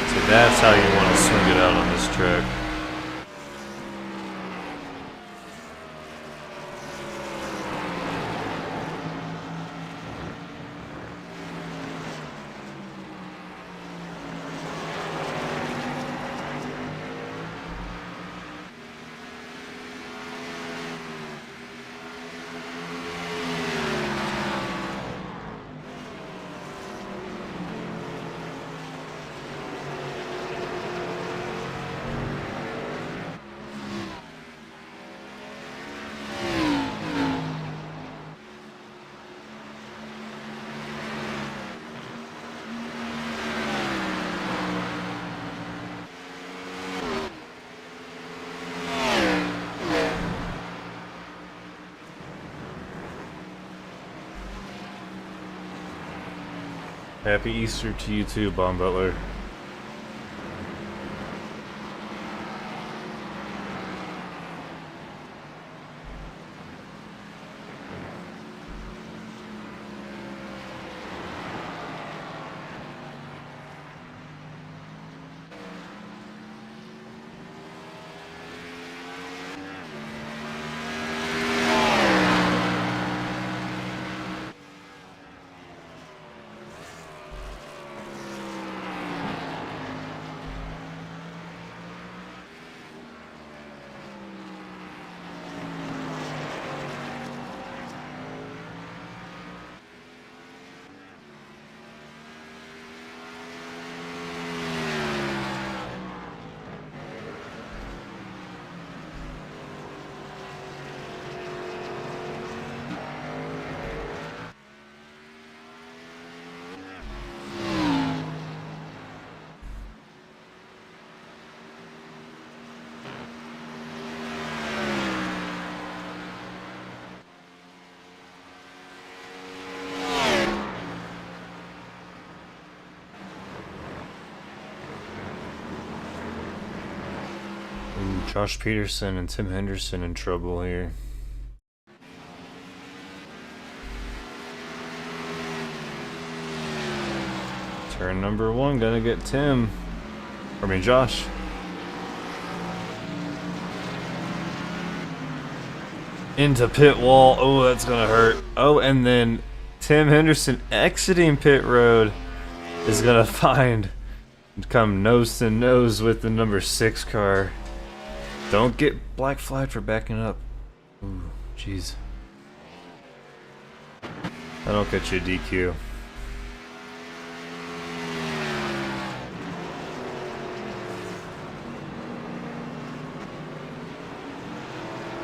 So that's how you want to swing it out on this track. Happy Easter to you too, Bomb Butler. Josh Peterson and Tim Henderson in trouble here. Turn number 1, gonna get Tim. Josh. Into pit wall. Oh, that's gonna hurt. Oh, and then Tim Henderson exiting pit road is gonna come nose to nose with the number 6 car. Don't get black flag for backing up. Ooh, jeez. That'll get you a DQ.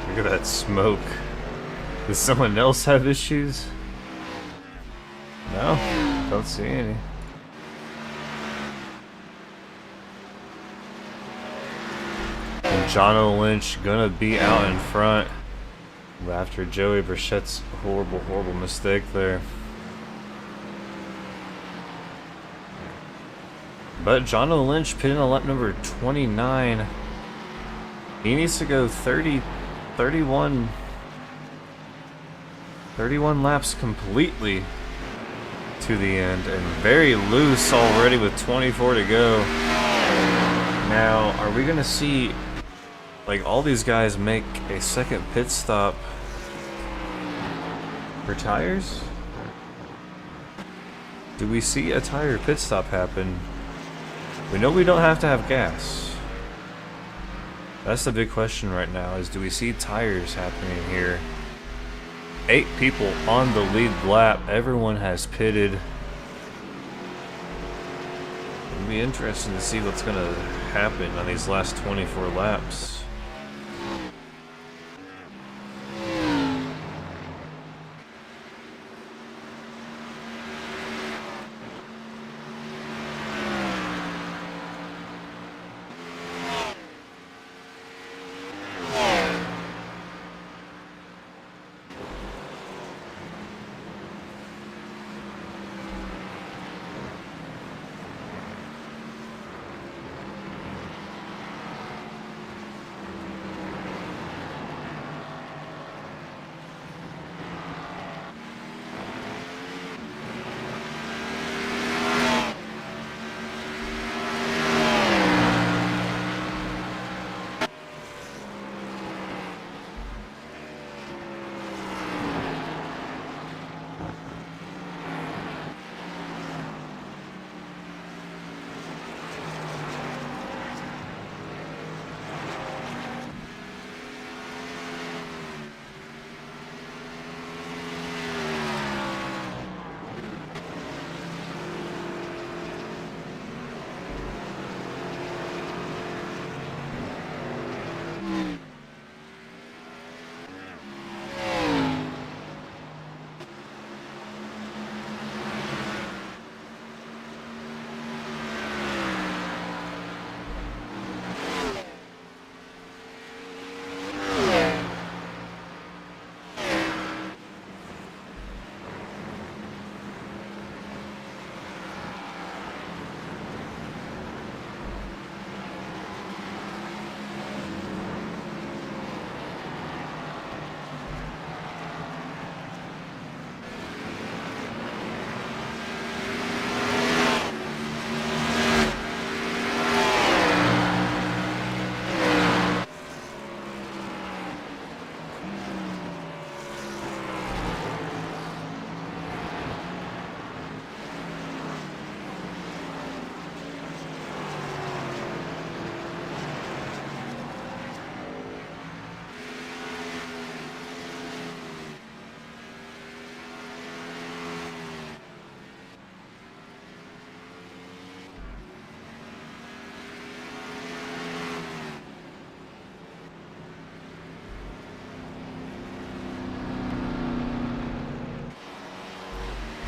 Look at that smoke. Does someone else have issues? No? Don't see any. Jono Lynch gonna be out in front after Joey Brichette's horrible mistake there. But Jono Lynch pitting on lap number 29. He needs to go 31 laps completely to the end, and very loose already with 24 to go. Now, are we gonna see like all these guys make a second pit stop for tires? Do we see a tire pit stop happen? We know we don't have to have gas. That's the big question right now, is do we see tires happening here? 8 people on the lead lap. Everyone has pitted. It'll be interesting to see what's gonna happen on these last 24 laps.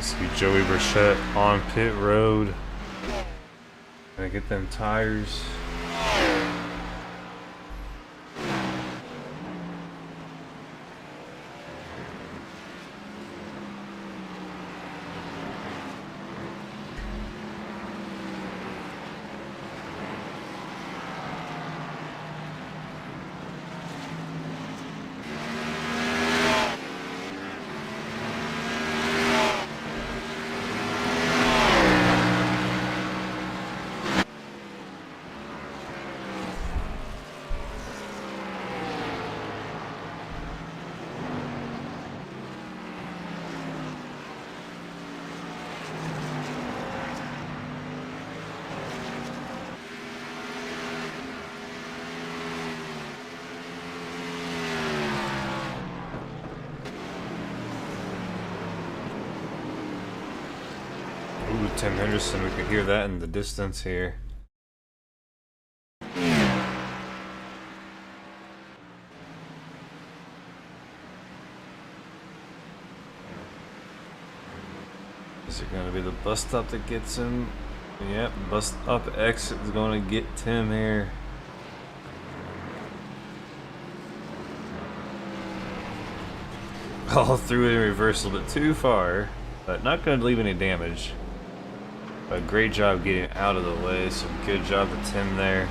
See Joey Burchett on pit road. Gonna get them tires. Ooh, Tim Henderson, we could hear that in the distance here. Is it going to be the bus stop that gets him? Yep, bus stop exit is going to get Tim here. All through in reverse a little bit too far, but not going to leave any damage. A great job getting out of the way, so good job to Tim there.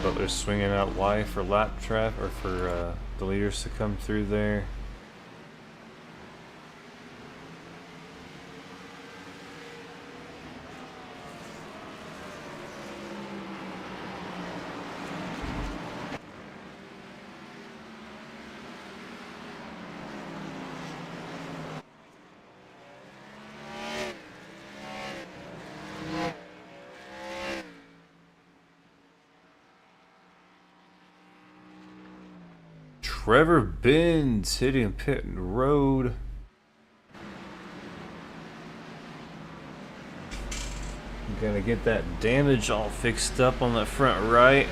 Butler swinging out wide for lap trap, or for the leaders to come through there. Trevor Benz hitting pit road. Gonna get that damage all fixed up on that front right.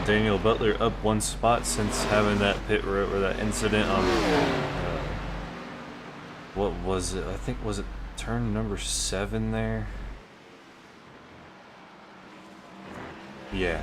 Daniel Butler up one spot since having that pit road, or that incident on what was it? I think, was it turn number 7 there? Yeah.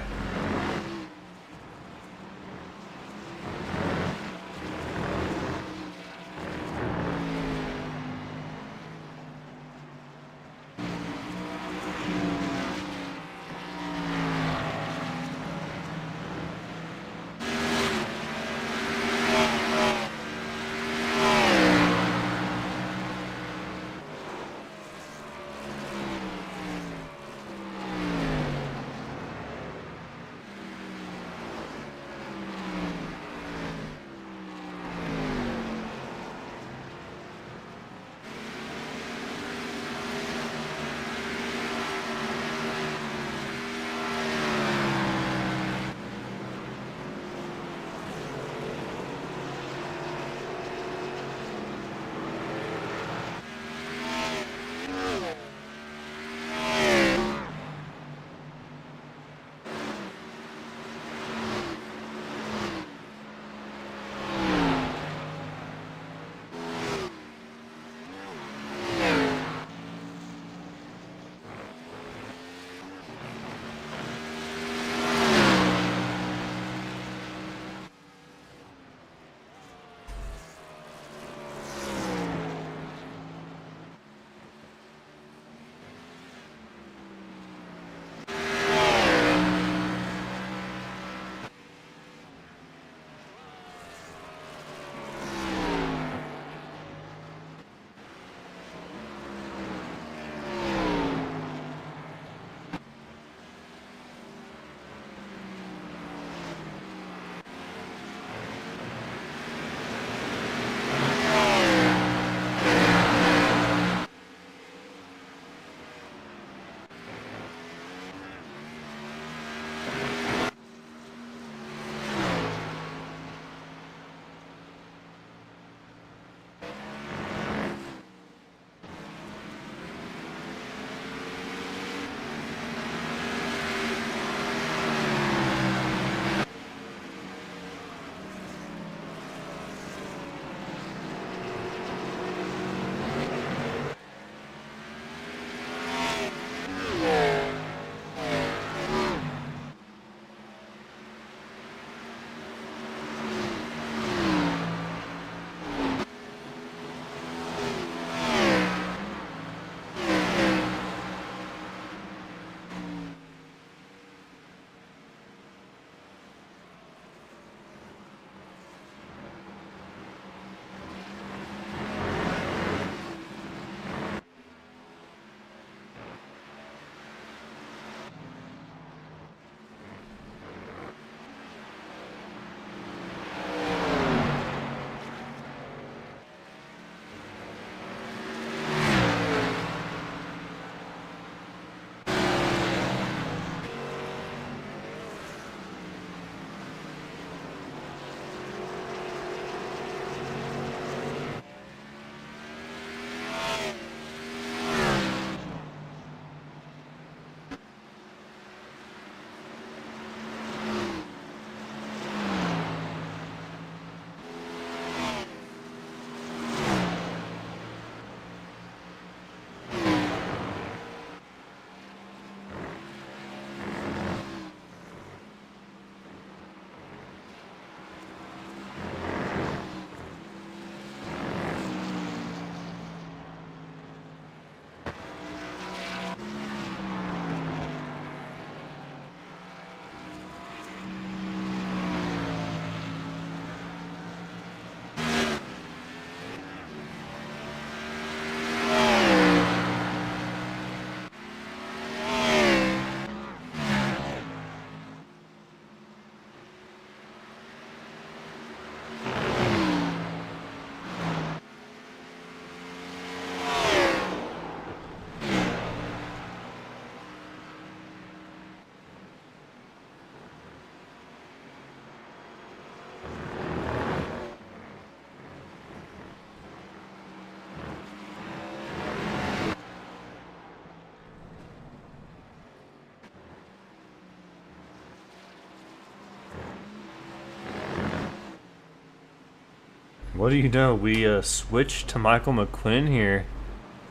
what do you know? We switched to Michael McQuinn here,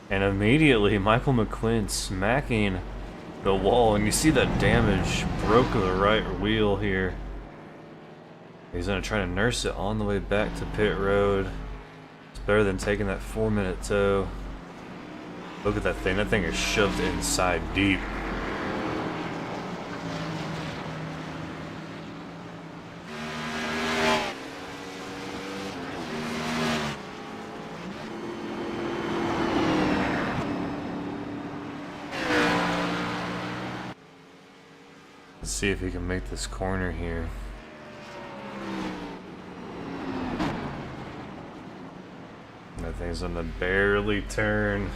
and immediately Michael McQuinn smacking the wall, and you see that damage broke the right wheel here. He's gonna try to nurse it on the way back to pit road. It's better than taking that 4-minute tow. Look at that thing. That thing is shoved inside deep. Let's see if he can make this corner here. That thing's gonna barely turn.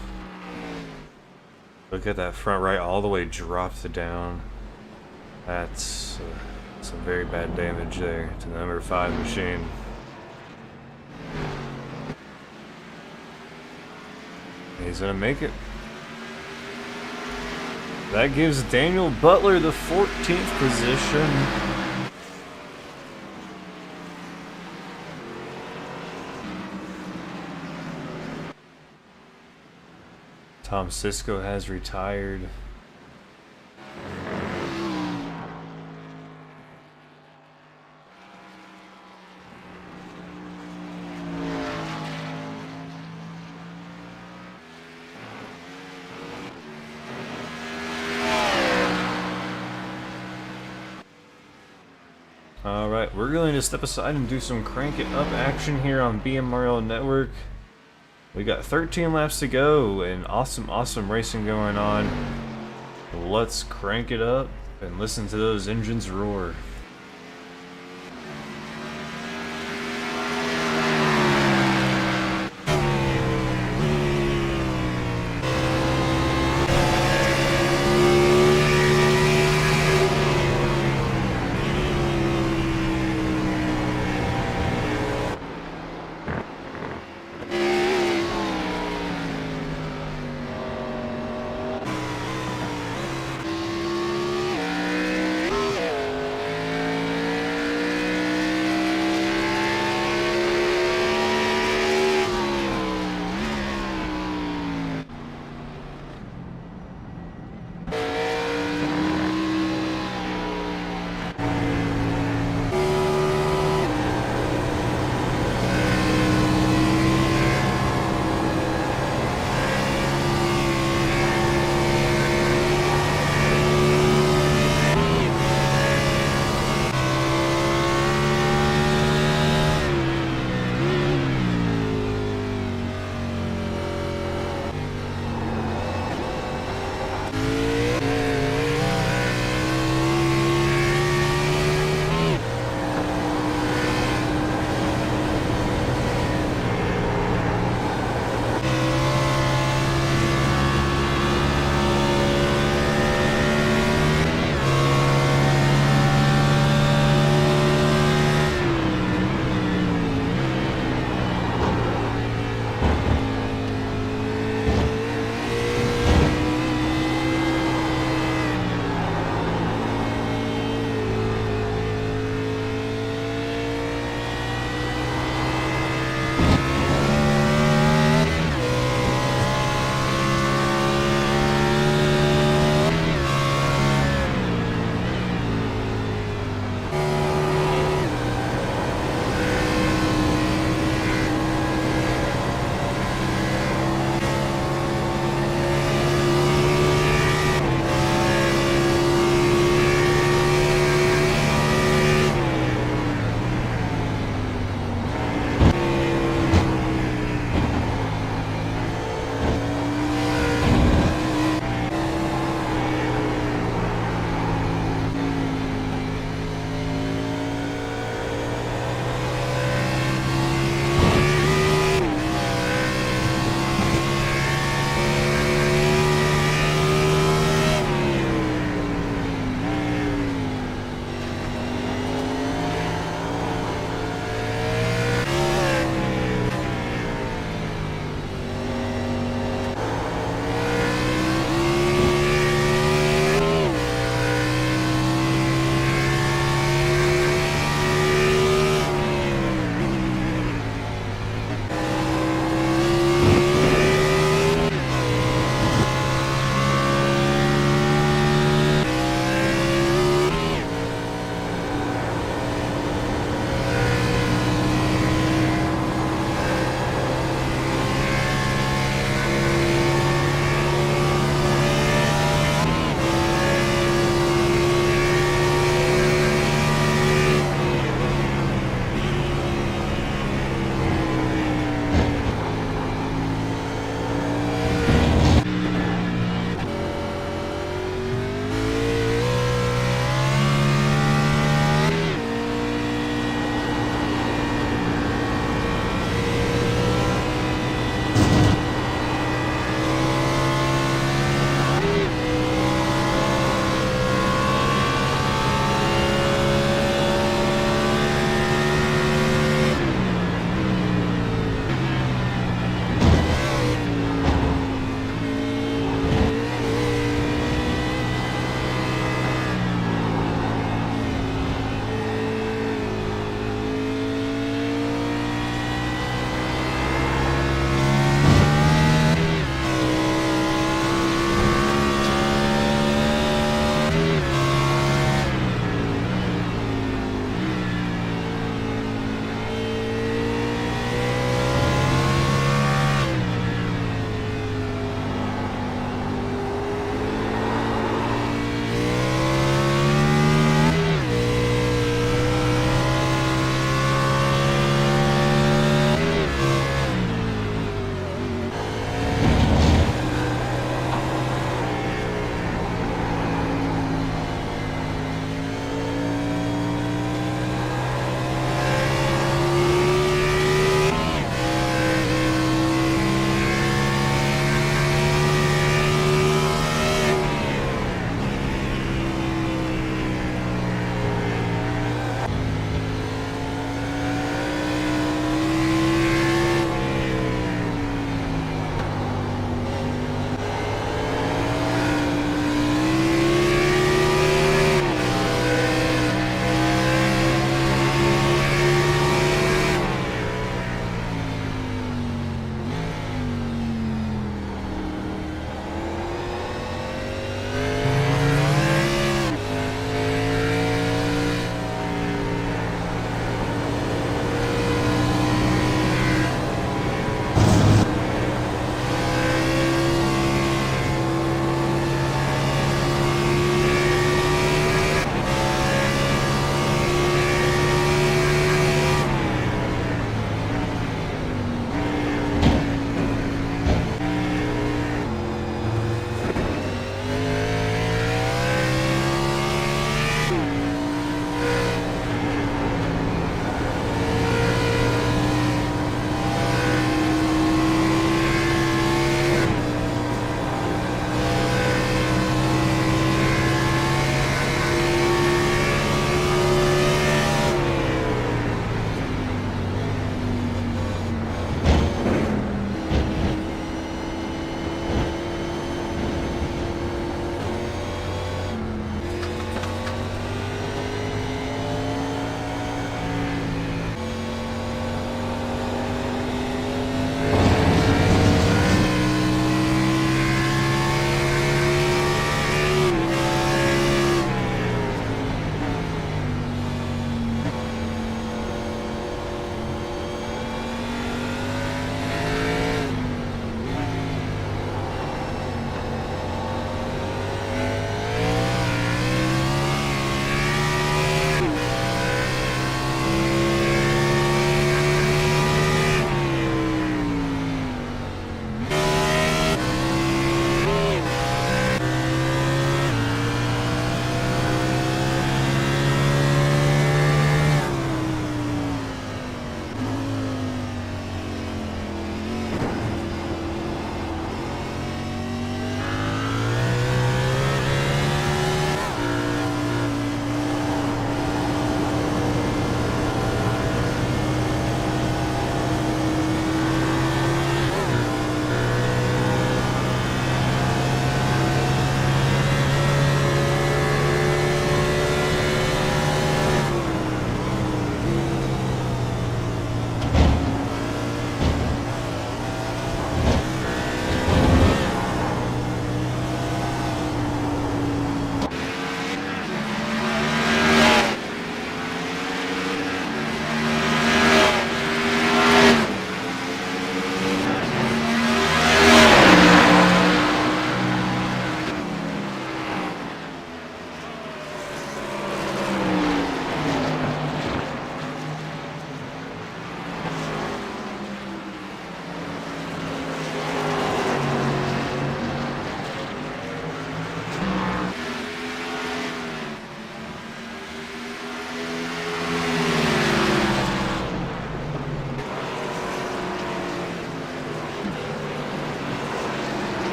Look at that front right all the way dropped down. That's some very bad damage there to the number 5 machine. He's gonna make it. That gives Daniel Butler the 14th position. Tom Sisko has retired. Alright, we're going to step aside and do some crank it up action here on BMRL Network. We got 13 laps to go and awesome racing going on. Let's crank it up and listen to those engines roar.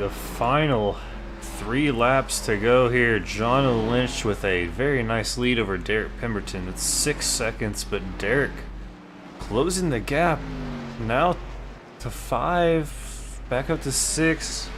the final 3 laps to go here. John Lynch with a very nice lead over Derek Pemberton. It's 6 seconds, but Derek closing the gap now to 5, back up to 6.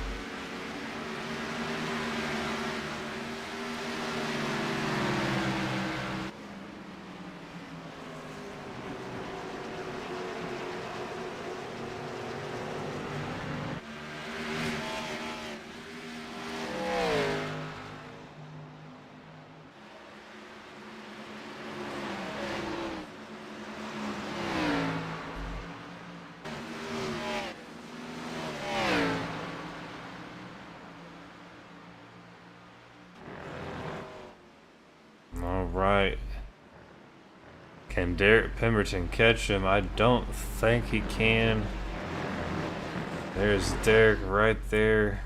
Alright. Can Derek Pemberton catch him? I don't think he can. There's Derek right there.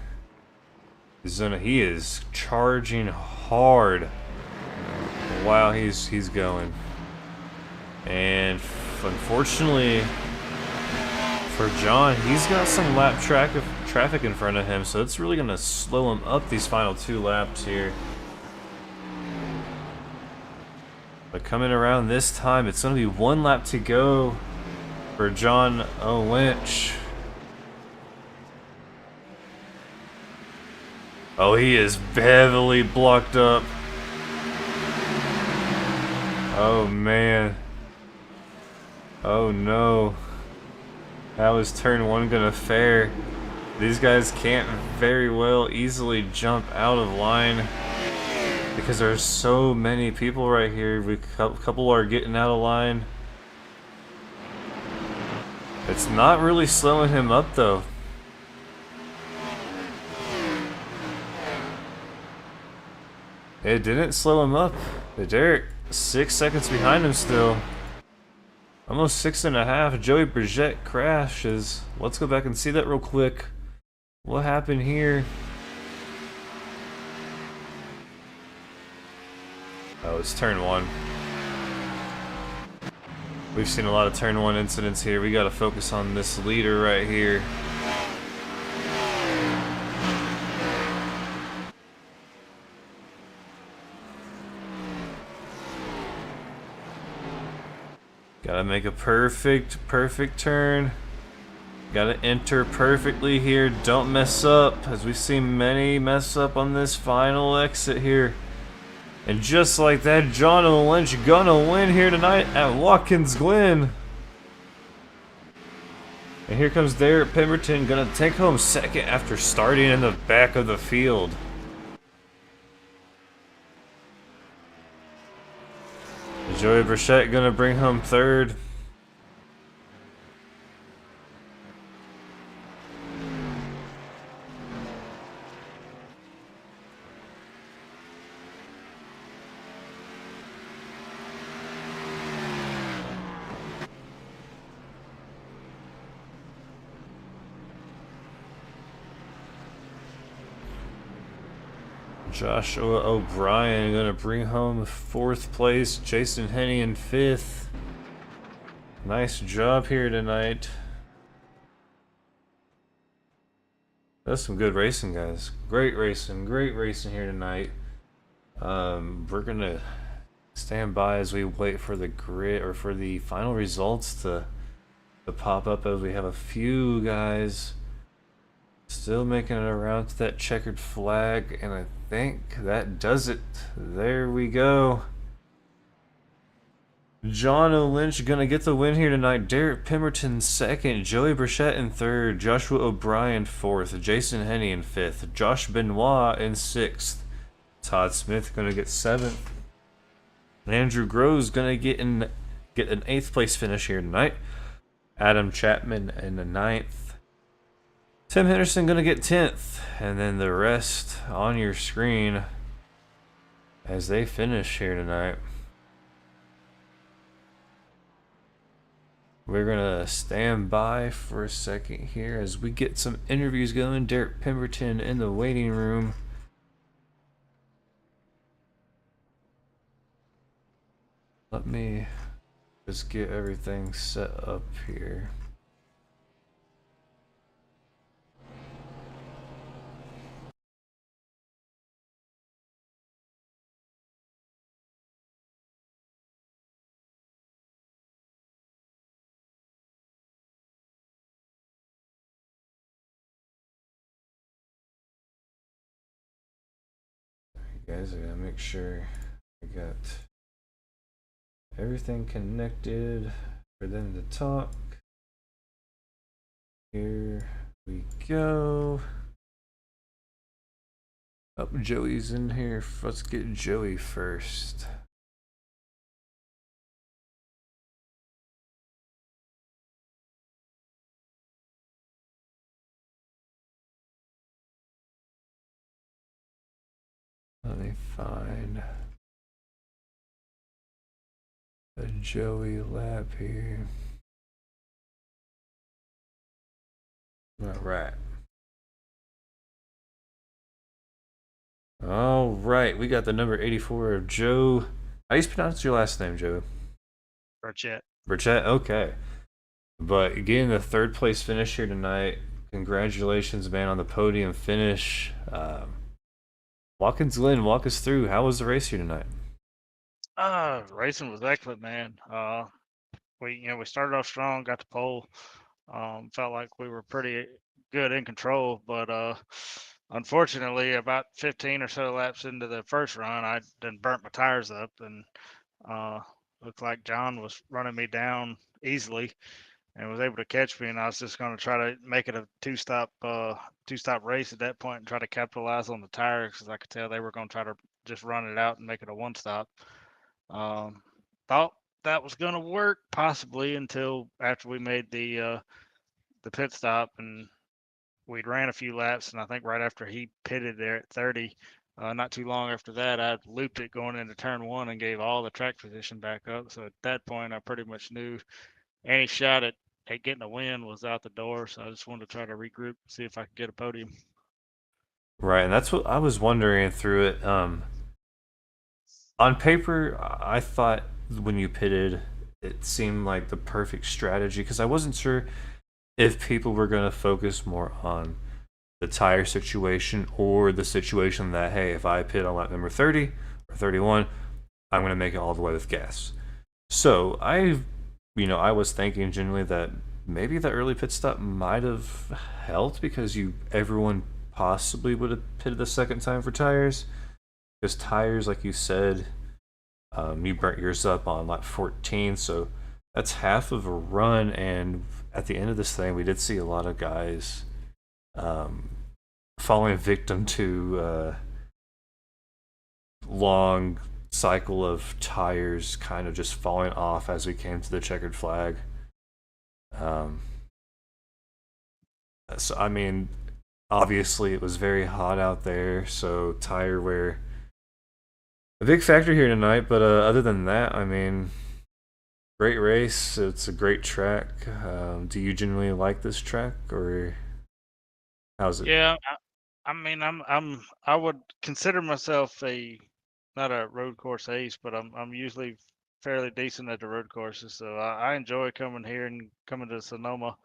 He is charging hard while he's going. And unfortunately for John, he's got some lap traffic in front of him, so it's really going to slow him up these final 2 laps here. But coming around this time, it's going to be 1 lap to go for John Lynch. Oh, he is heavily blocked up. Oh, man. Oh, no. How is turn 1 going to fare? These guys can't very well easily jump out of line, because there's so many people right here. A couple are getting out of line. It's not really slowing him up though. It didn't slow him up. Derek, 6 seconds behind him still. Almost 6.5. Joey Burgett crashes. Let's go back and see that real quick. What happened here? Oh, it's turn 1. We've seen a lot of turn 1 incidents here. We gotta focus on this leader right here. Gotta make a perfect turn. Gotta enter perfectly here. Don't mess up, as we've seen many mess up on this final exit here. And just like that, John Lynch gonna win here tonight at Watkins Glen. And here comes Derek Pemberton, gonna take home second after starting in the back of the field. Joey Burchett gonna bring home third. Joshua O'Brien gonna bring home 4th place. Jason Henney in 5th. Nice job here tonight. That's some good racing, guys. Great racing here tonight. We're gonna stand by as we wait for the grid, or for the final results to pop up, as we have a few guys still making it around to that checkered flag, and I think that does it. There we go. John Lynch gonna get the win here tonight. Derek Pemberton 2nd, Joey Burchett in 3rd, Joshua O'Brien 4th, Jason Henney in 5th, Josh Benoit in 6th, Todd Smith gonna get 7th, Andrew Groves gonna get an 8th place finish here tonight, Adam Chapman in the 9th, Tim Henderson gonna get 10th, and then the rest on your screen as they finish here tonight. We're gonna stand by for a second here as we get some interviews going. Derek Pemberton in the waiting room. Let me just get everything set up here. Guys, I gotta make sure I got everything connected for them to talk. Here we go. Oh, Joey's in here. Let's get Joey first. Let me find a Joey lab here. All right. All right. We got the number 84 of Joe. How do you pronounce your last name, Joe? Burchett. Burchett? Okay. But getting the third place finish here tonight. Congratulations, man, on the podium finish. Watkins Glen, walk us through. How was the race here tonight? Racing was excellent, man. We started off strong, got the pole. Felt like we were pretty good in control, but unfortunately, about 15 or so laps into the first run, I then burnt my tires up, and uh, looked like John was running me down easily and was able to catch me. And I was just going to try to make it a two stop race at that point and try to capitalize on the tires because I could tell they were going to try to just run it out and make it a one stop. Um, Thought that was going to work possibly until after we made the pit stop and we'd ran a few laps, and I think right after he pitted there at 30, not too long after that, I looped it going into turn one and gave all the track position back up. So at that point, I pretty much knew any shot at getting a win was out the door. So I just wanted to try to regroup, see if I could get a podium. Right, and that's what I was wondering through it. On paper, I thought when you pitted, it seemed like the perfect strategy because I wasn't sure if people were going to focus more on the tire situation or the situation that, hey, if I pit on lap number 30 or 31, I'm going to make it all the way with gas. So I was thinking generally that maybe the early pit stop might have helped because everyone possibly would have pitted the second time for tires. Because tires, like you said, you burnt yours up on lap 14, so that's half of a run. And at the end of this thing, we did see a lot of guys um, falling victim to long cycle of tires kind of just falling off as we came to the checkered flag. Um, so I mean, obviously it was very hot out there, so tire wear a big factor here tonight. But other than that, I mean, great race. It's a great track. Do you generally like this track, or how's it? Yeah, I mean, I would consider myself a not a road course ace, but I'm usually fairly decent at the road courses. So I enjoy coming here and coming to Sonoma.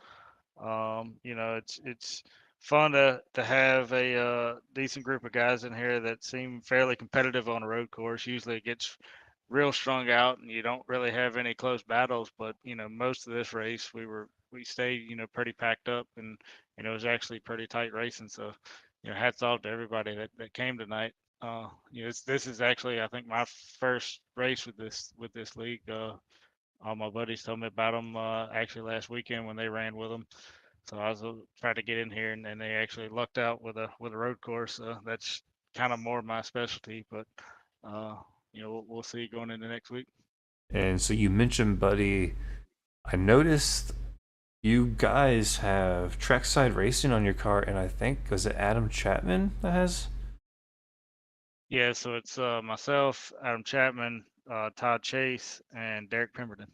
It's fun to have a decent group of guys in here that seem fairly competitive on a road course. Usually it gets real strung out and you don't really have any close battles, but most of this race we stayed, pretty packed up, and it was actually pretty tight racing. So, hats off to everybody that came tonight. This is actually, I think, my first race with this league. All my buddies told me about them actually last weekend when they ran with them. So I was trying to get in here, and they actually lucked out with a road course. That's kind of more my specialty, but uh, we'll see going into next week. And so you mentioned, buddy. I noticed you guys have trackside racing on your car, and I think was it Adam Chapman that has? Yeah, so it's myself, Adam Chapman, Todd Chase, and Derek Pemberton.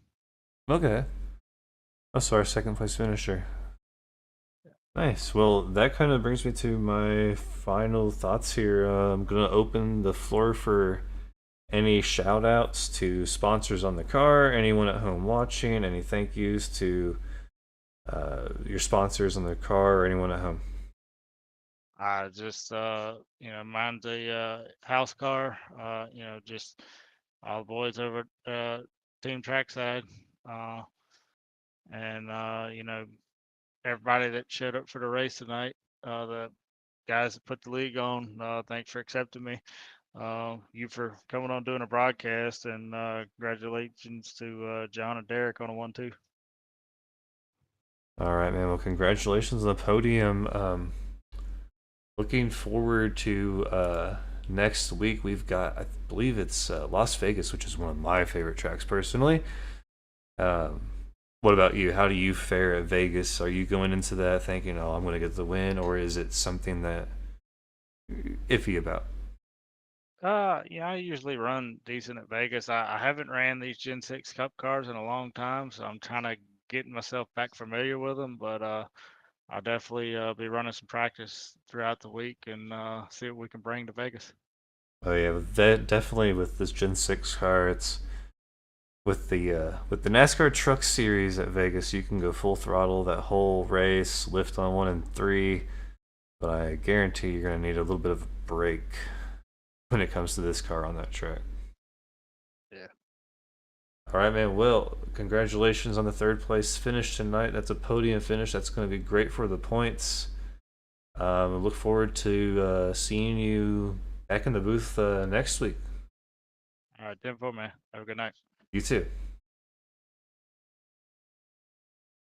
Okay, that's our second place finisher. Nice. Well, that kind of brings me to my final thoughts here. I'm gonna open the floor for any shout outs to sponsors on the car, anyone at home watching, any thank yous to your sponsors on the car, or anyone at home. I just mine's a house car. Just all the boys over at Team Trackside, uh, and everybody that showed up for the race tonight. The guys that put the league on. Thanks for accepting me. you for coming on doing a broadcast, and congratulations to John and Derek on a 1-2. All right, man. Well, congratulations on the podium. Looking forward to next week. We've got, I believe it's Las Vegas, which is one of my favorite tracks personally. Um, what about you? How do you fare at Vegas? Are you going into that thinking, "Oh, I'm going to get the win," or is it something that you're iffy about? Yeah, I usually run decent at Vegas. I haven't ran these Gen 6 Cup cars in a long time, so I'm trying to getting myself back familiar with them. But I'll definitely be running some practice throughout the week and see what we can bring to Vegas. Oh yeah, that definitely with this Gen 6 car, it's with the NASCAR Truck Series at Vegas, you can go full throttle that whole race, lift on 1 and 3, but I guarantee you're gonna need a little bit of a break when it comes to this car on that track. Yeah. All right, man. Well, congratulations on the third place finish tonight. That's a podium finish. That's going to be great for the points. I look forward to seeing you back in the booth next week. All right, 10-4, man. Have a good night. You too.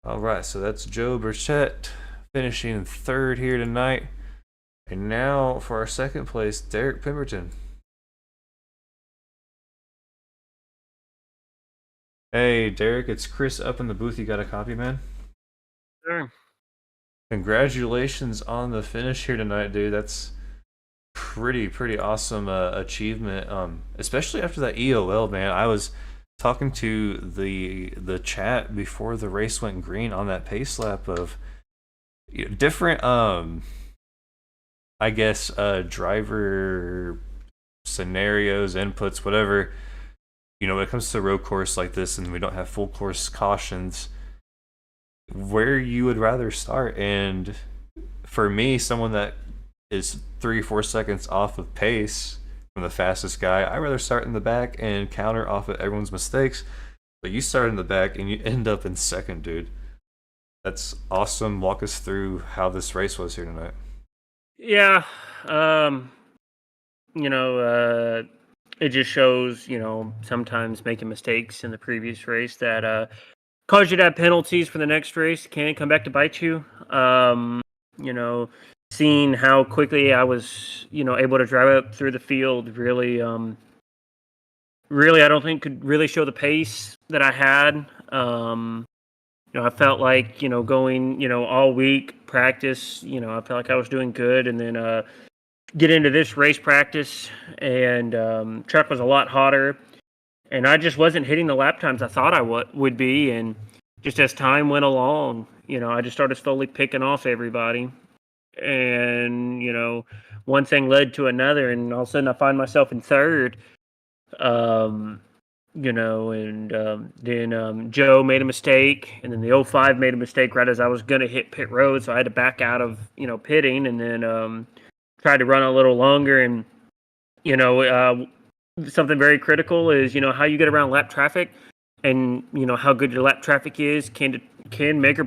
All right, so that's Joe Burchett finishing third here tonight. And now for our second place, Derek Pemberton. Hey, Derek, it's Chris up in the booth. You got a copy, man? Sure. Congratulations on the finish here tonight, dude. That's pretty awesome achievement. Especially after that EOL, man. I was talking to the chat before the race went green on that pace lap of different I guess driver scenarios, inputs, whatever. When it comes to a road course like this and we don't have full course cautions, where you would rather start. And for me, someone that is 3 or 4 seconds off of pace from the fastest guy, I'd rather start in the back and counter off of everyone's mistakes. But you start in the back and you end up in second, dude. That's awesome. Walk us through how this race was here tonight. Yeah. Um, it just shows, sometimes making mistakes in the previous race that cause you to have penalties for the next race, can come back to bite you. You know, Seeing how quickly I was, able to drive up through the field really, I don't think could really show the pace that I had. I felt like, going, all week practice, I felt like I was doing good. And then get into this race practice, and track was a lot hotter. And I just wasn't hitting the lap times I thought I would be. And just as time went along, I just started slowly picking off everybody. And, one thing led to another. And all of a sudden I find myself in third. Um, then Joe made a mistake, and then the '05 made a mistake right as I was going to hit pit road, so I had to back out of pitting, and then tried to run a little longer. And something very critical is how you get around lap traffic, and how good your lap traffic is can make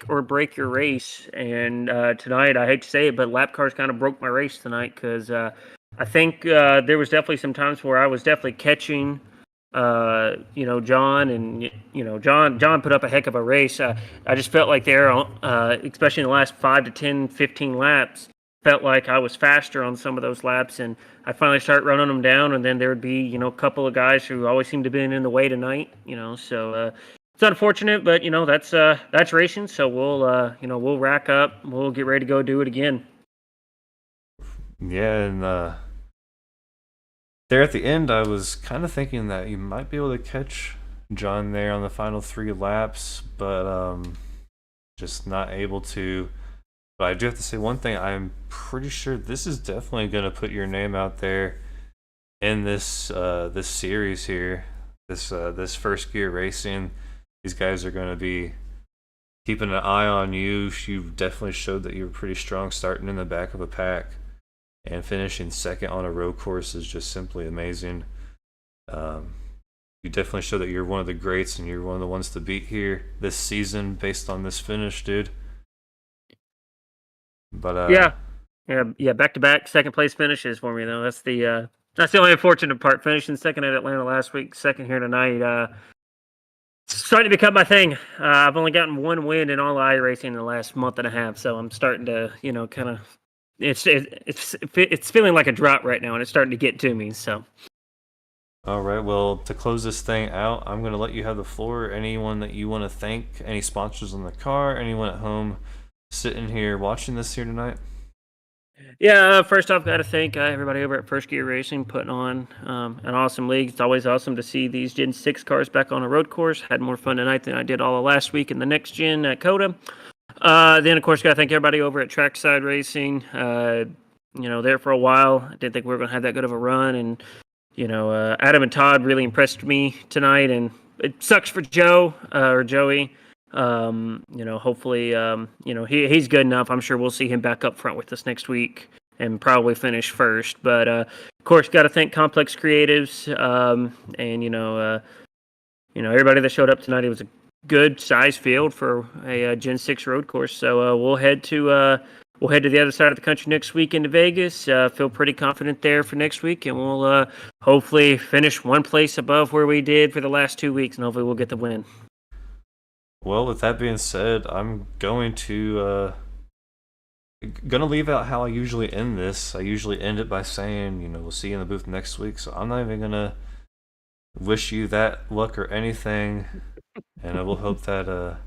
or break your race. And tonight, I hate to say it, but lap cars kind of broke my race tonight, because I think there was definitely some times where I was definitely catching, John, and John put up a heck of a race. I just felt like there, especially in the last 5 to 10, 15 laps, felt like I was faster on some of those laps, and I finally started running them down, and then there would be a couple of guys who always seem to be in the way tonight. So it's unfortunate, but that's racing. So we'll rack up, we'll get ready to go do it again. Yeah, and there at the end, I was kind of thinking that you might be able to catch John there on the final 3 laps, but just not able to. But I do have to say one thing. I'm pretty sure this is definitely going to put your name out there in this series here. This first gear racing. These guys are going to be keeping an eye on you. You definitely showed that you were pretty strong starting in the back of a pack, and finishing second on a road course is just simply amazing. You definitely show that you're one of the greats, and you're one of the ones to beat here this season based on this finish, dude. But Yeah. Yeah, back to back second place finishes for me though. That's the only unfortunate part. Finishing second at Atlanta last week, second here tonight. It's starting to become my thing. I've only gotten one win in all iRacing in the last month and a half, so I'm starting to, kind of. It's feeling like a drop right now, and it's starting to get to me. So. All right. Well, to close this thing out, I'm going to let you have the floor. Anyone that you want to thank, any sponsors on the car, anyone at home sitting here watching this here tonight? Yeah, first off, got to thank everybody over at First Gear Racing putting on an awesome league. It's always awesome to see these Gen 6 cars back on a road course. Had more fun tonight than I did all of last week in the next gen at COTA. Then, of course, got to thank everybody over at Trackside Racing. There for a while. I didn't think we were going to have that good of a run. And, Adam and Todd really impressed me tonight. And it sucks for Joe or Joey. Hopefully, he's good enough. I'm sure we'll see him back up front with us next week and probably finish first. But, of course, got to thank Complex Creatives and, everybody that showed up tonight. It was a good size field for a Gen 6 road course. So we'll head to the other side of the country next week into Vegas. Feel pretty confident there for next week, and we'll hopefully finish one place above where we did for the last 2 weeks, and hopefully we'll get the win. Well, with that being said, I'm going to gonna leave out how I usually end this. I usually end it by saying, we'll see you in the booth next week. So I'm not even gonna wish you that luck or anything, and I will hope that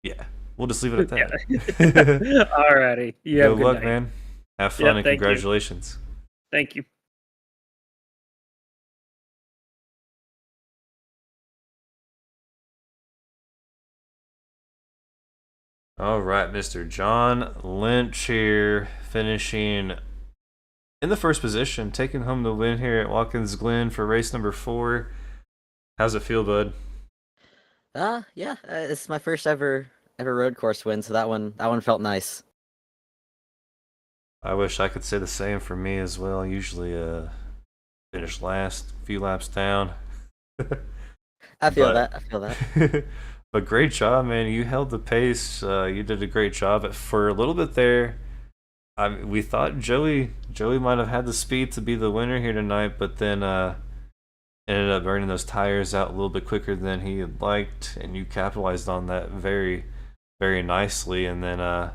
yeah, we'll just leave it at that. Alrighty, you have Good a good luck, night. man. Have fun and thank you. congratulations. Thank you. All right, Mr. John Lynch here, finishing in the first position, taking home the win here at Watkins Glen for race number 4. How's it feel, bud? Yeah, it's my first ever road course win, so that one felt nice. I wish I could say the same for me as well. I usually finish last, a few laps down. I feel But- that. I feel that. But great job, man. You held the pace. You did a great job. For a little bit there, we thought Joey might have had the speed to be the winner here tonight, but then ended up burning those tires out a little bit quicker than he had liked, and you capitalized on that very, very nicely. And then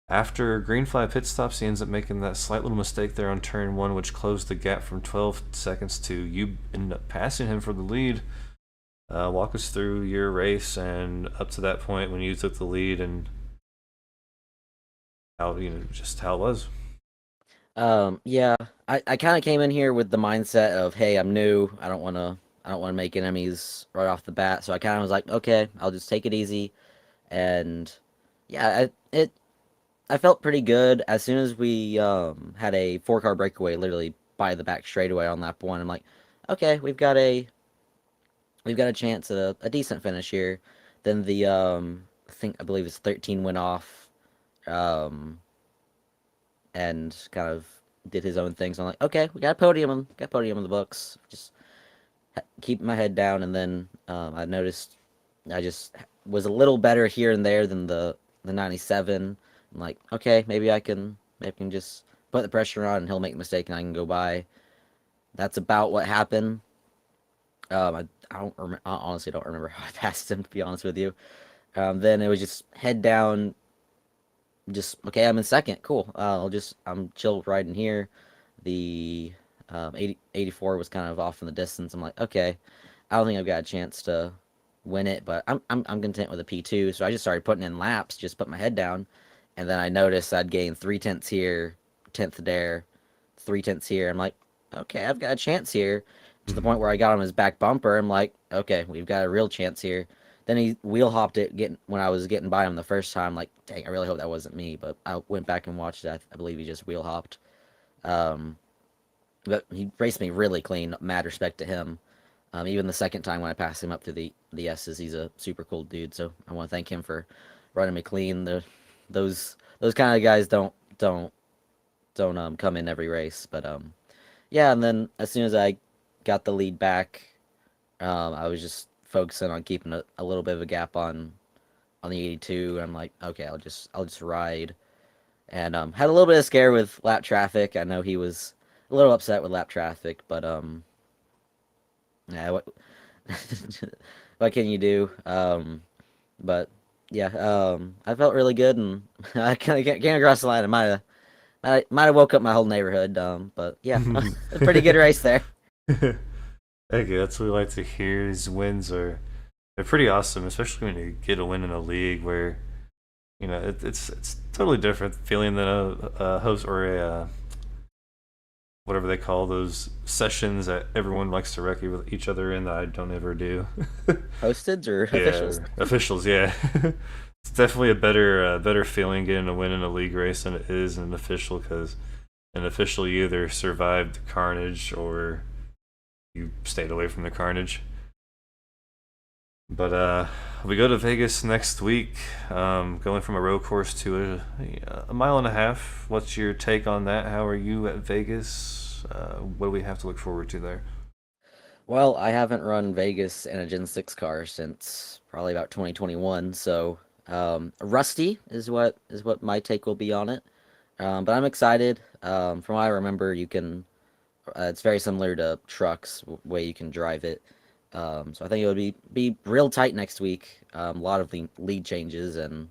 after green flag pit stops, he ends up making that slight little mistake there on turn 1, which closed the gap from 12 seconds to you ended up passing him for the lead. Walk us through your race and up to that point when you took the lead and how just how it was. Yeah, I kind of came in here with the mindset of, hey, I'm new. I don't want to make enemies right off the bat. So I kind of was like, okay, I'll just take it easy. And yeah, I felt pretty good as soon as we had a 4-car breakaway literally by the back straightaway on lap 1. I'm like, okay, we've got a chance at a decent finish here. Then the I believe it's 13 went off, and kind of did his own thing. So I'm like, okay, we got a podium, in the books. Just keep my head down, and then I noticed I just was a little better here and there than the 97. I'm like, okay, maybe I can just put the pressure on, and he'll make a mistake, and I can go by. That's about what happened. I honestly don't remember how I passed him, to be honest with you. Then it was just head down. Just okay. I'm in second. Cool. I'm chill riding here. The 84 was kind of off in the distance. I'm like, okay, I don't think I've got a chance to win it, but I'm content with a P2. So I just started putting in laps, just put my head down, and then I noticed I'd gained 3/10 here, 10th there, 3/10 here. I'm like, okay, I've got a chance here. To the point where I got on his back bumper. I'm like, okay, we've got a real chance here. Then he wheel hopped it when I was getting by him the first time. Like, dang, I really hope that wasn't me. But I went back and watched it. I believe he just wheel hopped. But he raced me really clean. Mad respect to him. Even the second time when I passed him up through the S's, he's a super cool dude. So I want to thank him for running me clean. Those kind of guys don't come in every race. But yeah. And then as soon as I got the lead back, I was just focusing on keeping a little bit of a gap on the 82. I'm like, okay, I'll just ride. and had a little bit of scare with lap traffic. I know he was a little upset with lap traffic, but yeah, what can you do? But yeah, I felt really good, and I kind of came across the line. I might have woke up my whole neighborhood. But yeah, a pretty good race there. Okay, that's what we like to hear. These wins they're pretty awesome, especially when you get a win in a league where it's totally different feeling than a host or a whatever they call those sessions that everyone likes to wreck with each other in that I don't ever do. Hosted or Yeah, officials? officials. Yeah, it's definitely a better feeling getting a win in a league race than it is in an official because an official you either survived the carnage or you stayed away from the carnage. But we go to Vegas next week, going from a road course to a mile and a half. What's your take on that? How are you at Vegas? What do we have to look forward to there? Well, I haven't run Vegas in a Gen 6 car since probably about 2021, so rusty is what my take will be on it. But I'm excited. From what I remember, you can it's very similar to trucks, way you can drive it. So I think it would be real tight next week. A lot of lead changes, and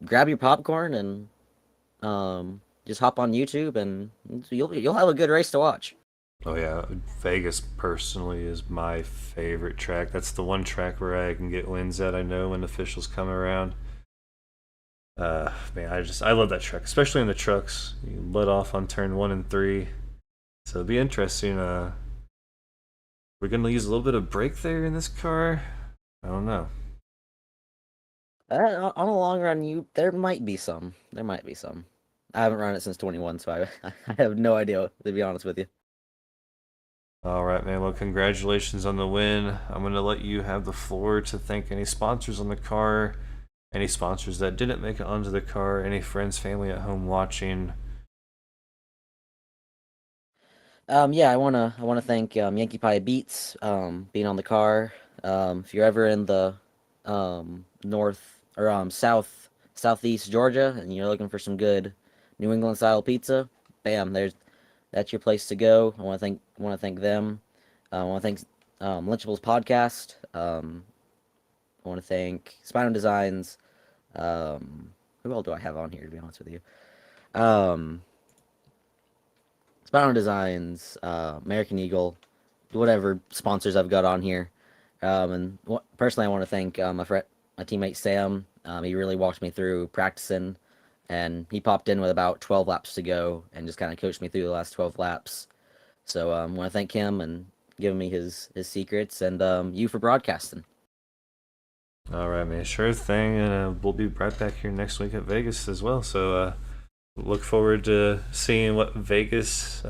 grab your popcorn and just hop on YouTube, and you'll have a good race to watch. Oh yeah, Vegas personally is my favorite track. That's the one track where I can get wins at. I know when officials come around. Man, I love that track, especially in the trucks. You let off on turn 1 and 3, so it'll be interesting. We're gonna use a little bit of brake there in this car. I don't know. On a long run, there might be some. There might be some. I haven't run it since 21, so I have no idea, to be honest with you. All right, man. Well, congratulations on the win. I'm gonna let you have the floor to thank any sponsors on the car, any sponsors that didn't make it onto the car, any friends, family at home watching. Yeah, I wanna thank Yankee Pie Beats being on the car. If you're ever in the north or southeast Georgia and you're looking for some good New England style pizza, bam, that's your place to go. I want to thank them. I want to thank Lynchables Podcast. I want to thank Spino Designs. Who else do I have on here, to be honest with you? Um, Spino Designs, American Eagle, whatever sponsors I've got on here. And personally, I want to thank my teammate Sam. He really walked me through practicing, and he popped in with about 12 laps to go and just kind of coached me through the last 12 laps. So I want to thank him and giving me his secrets, and you for broadcasting. All right, man. Sure thing. And we'll be right back here next week at Vegas as well. So look forward to seeing what Vegas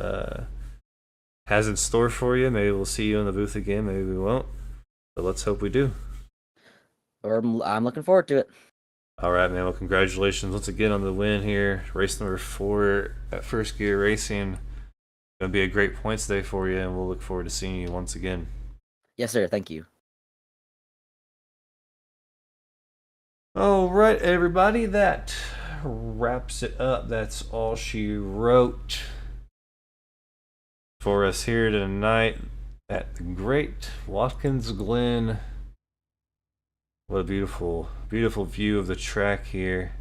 has in store for you. Maybe we'll see you in the booth again. Maybe we won't. But let's hope we do. Or I'm looking forward to it. All right, man. Well, congratulations once again on the win here. Race number 4 at First Gear Racing. Going to be a great points day for you, and we'll look forward to seeing you once again. Yes, sir. Thank you. All right, everybody. That wraps it up. That's all she wrote for us here tonight at the great Watkins Glen. What a beautiful, beautiful view of the track here.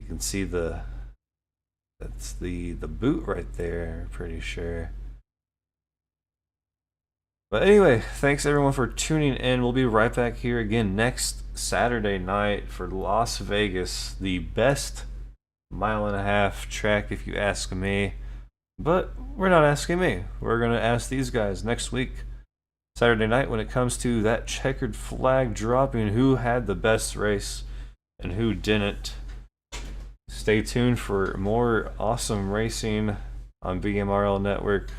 You can see that's the boot right there, I'm pretty sure. But anyway, thanks everyone for tuning in. We'll be right back here again next Saturday night for Las Vegas, the best mile and a half track if you ask me. But we're not asking me. We're going to ask these guys next week, Saturday night, when it comes to that checkered flag dropping, who had the best race and who didn't. Stay tuned for more awesome racing on BMRL Network.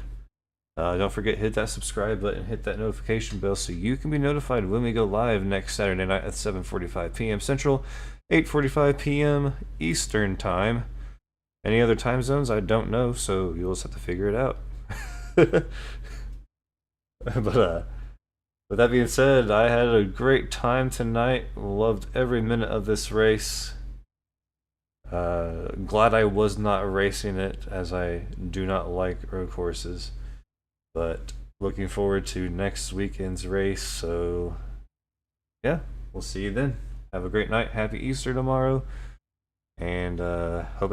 Don't forget, hit that subscribe button, hit that notification bell so you can be notified when we go live next Saturday night at 7:45 p.m. Central, 8:45 p.m. Eastern Time. Any other time zones, I don't know, so you'll just have to figure it out. But with that being said, I had a great time tonight. Loved every minute of this race. Glad I was not racing it, as I do not like road courses. But looking forward to next weekend's race. So, yeah, we'll see you then. Have a great night. Happy Easter tomorrow. And hope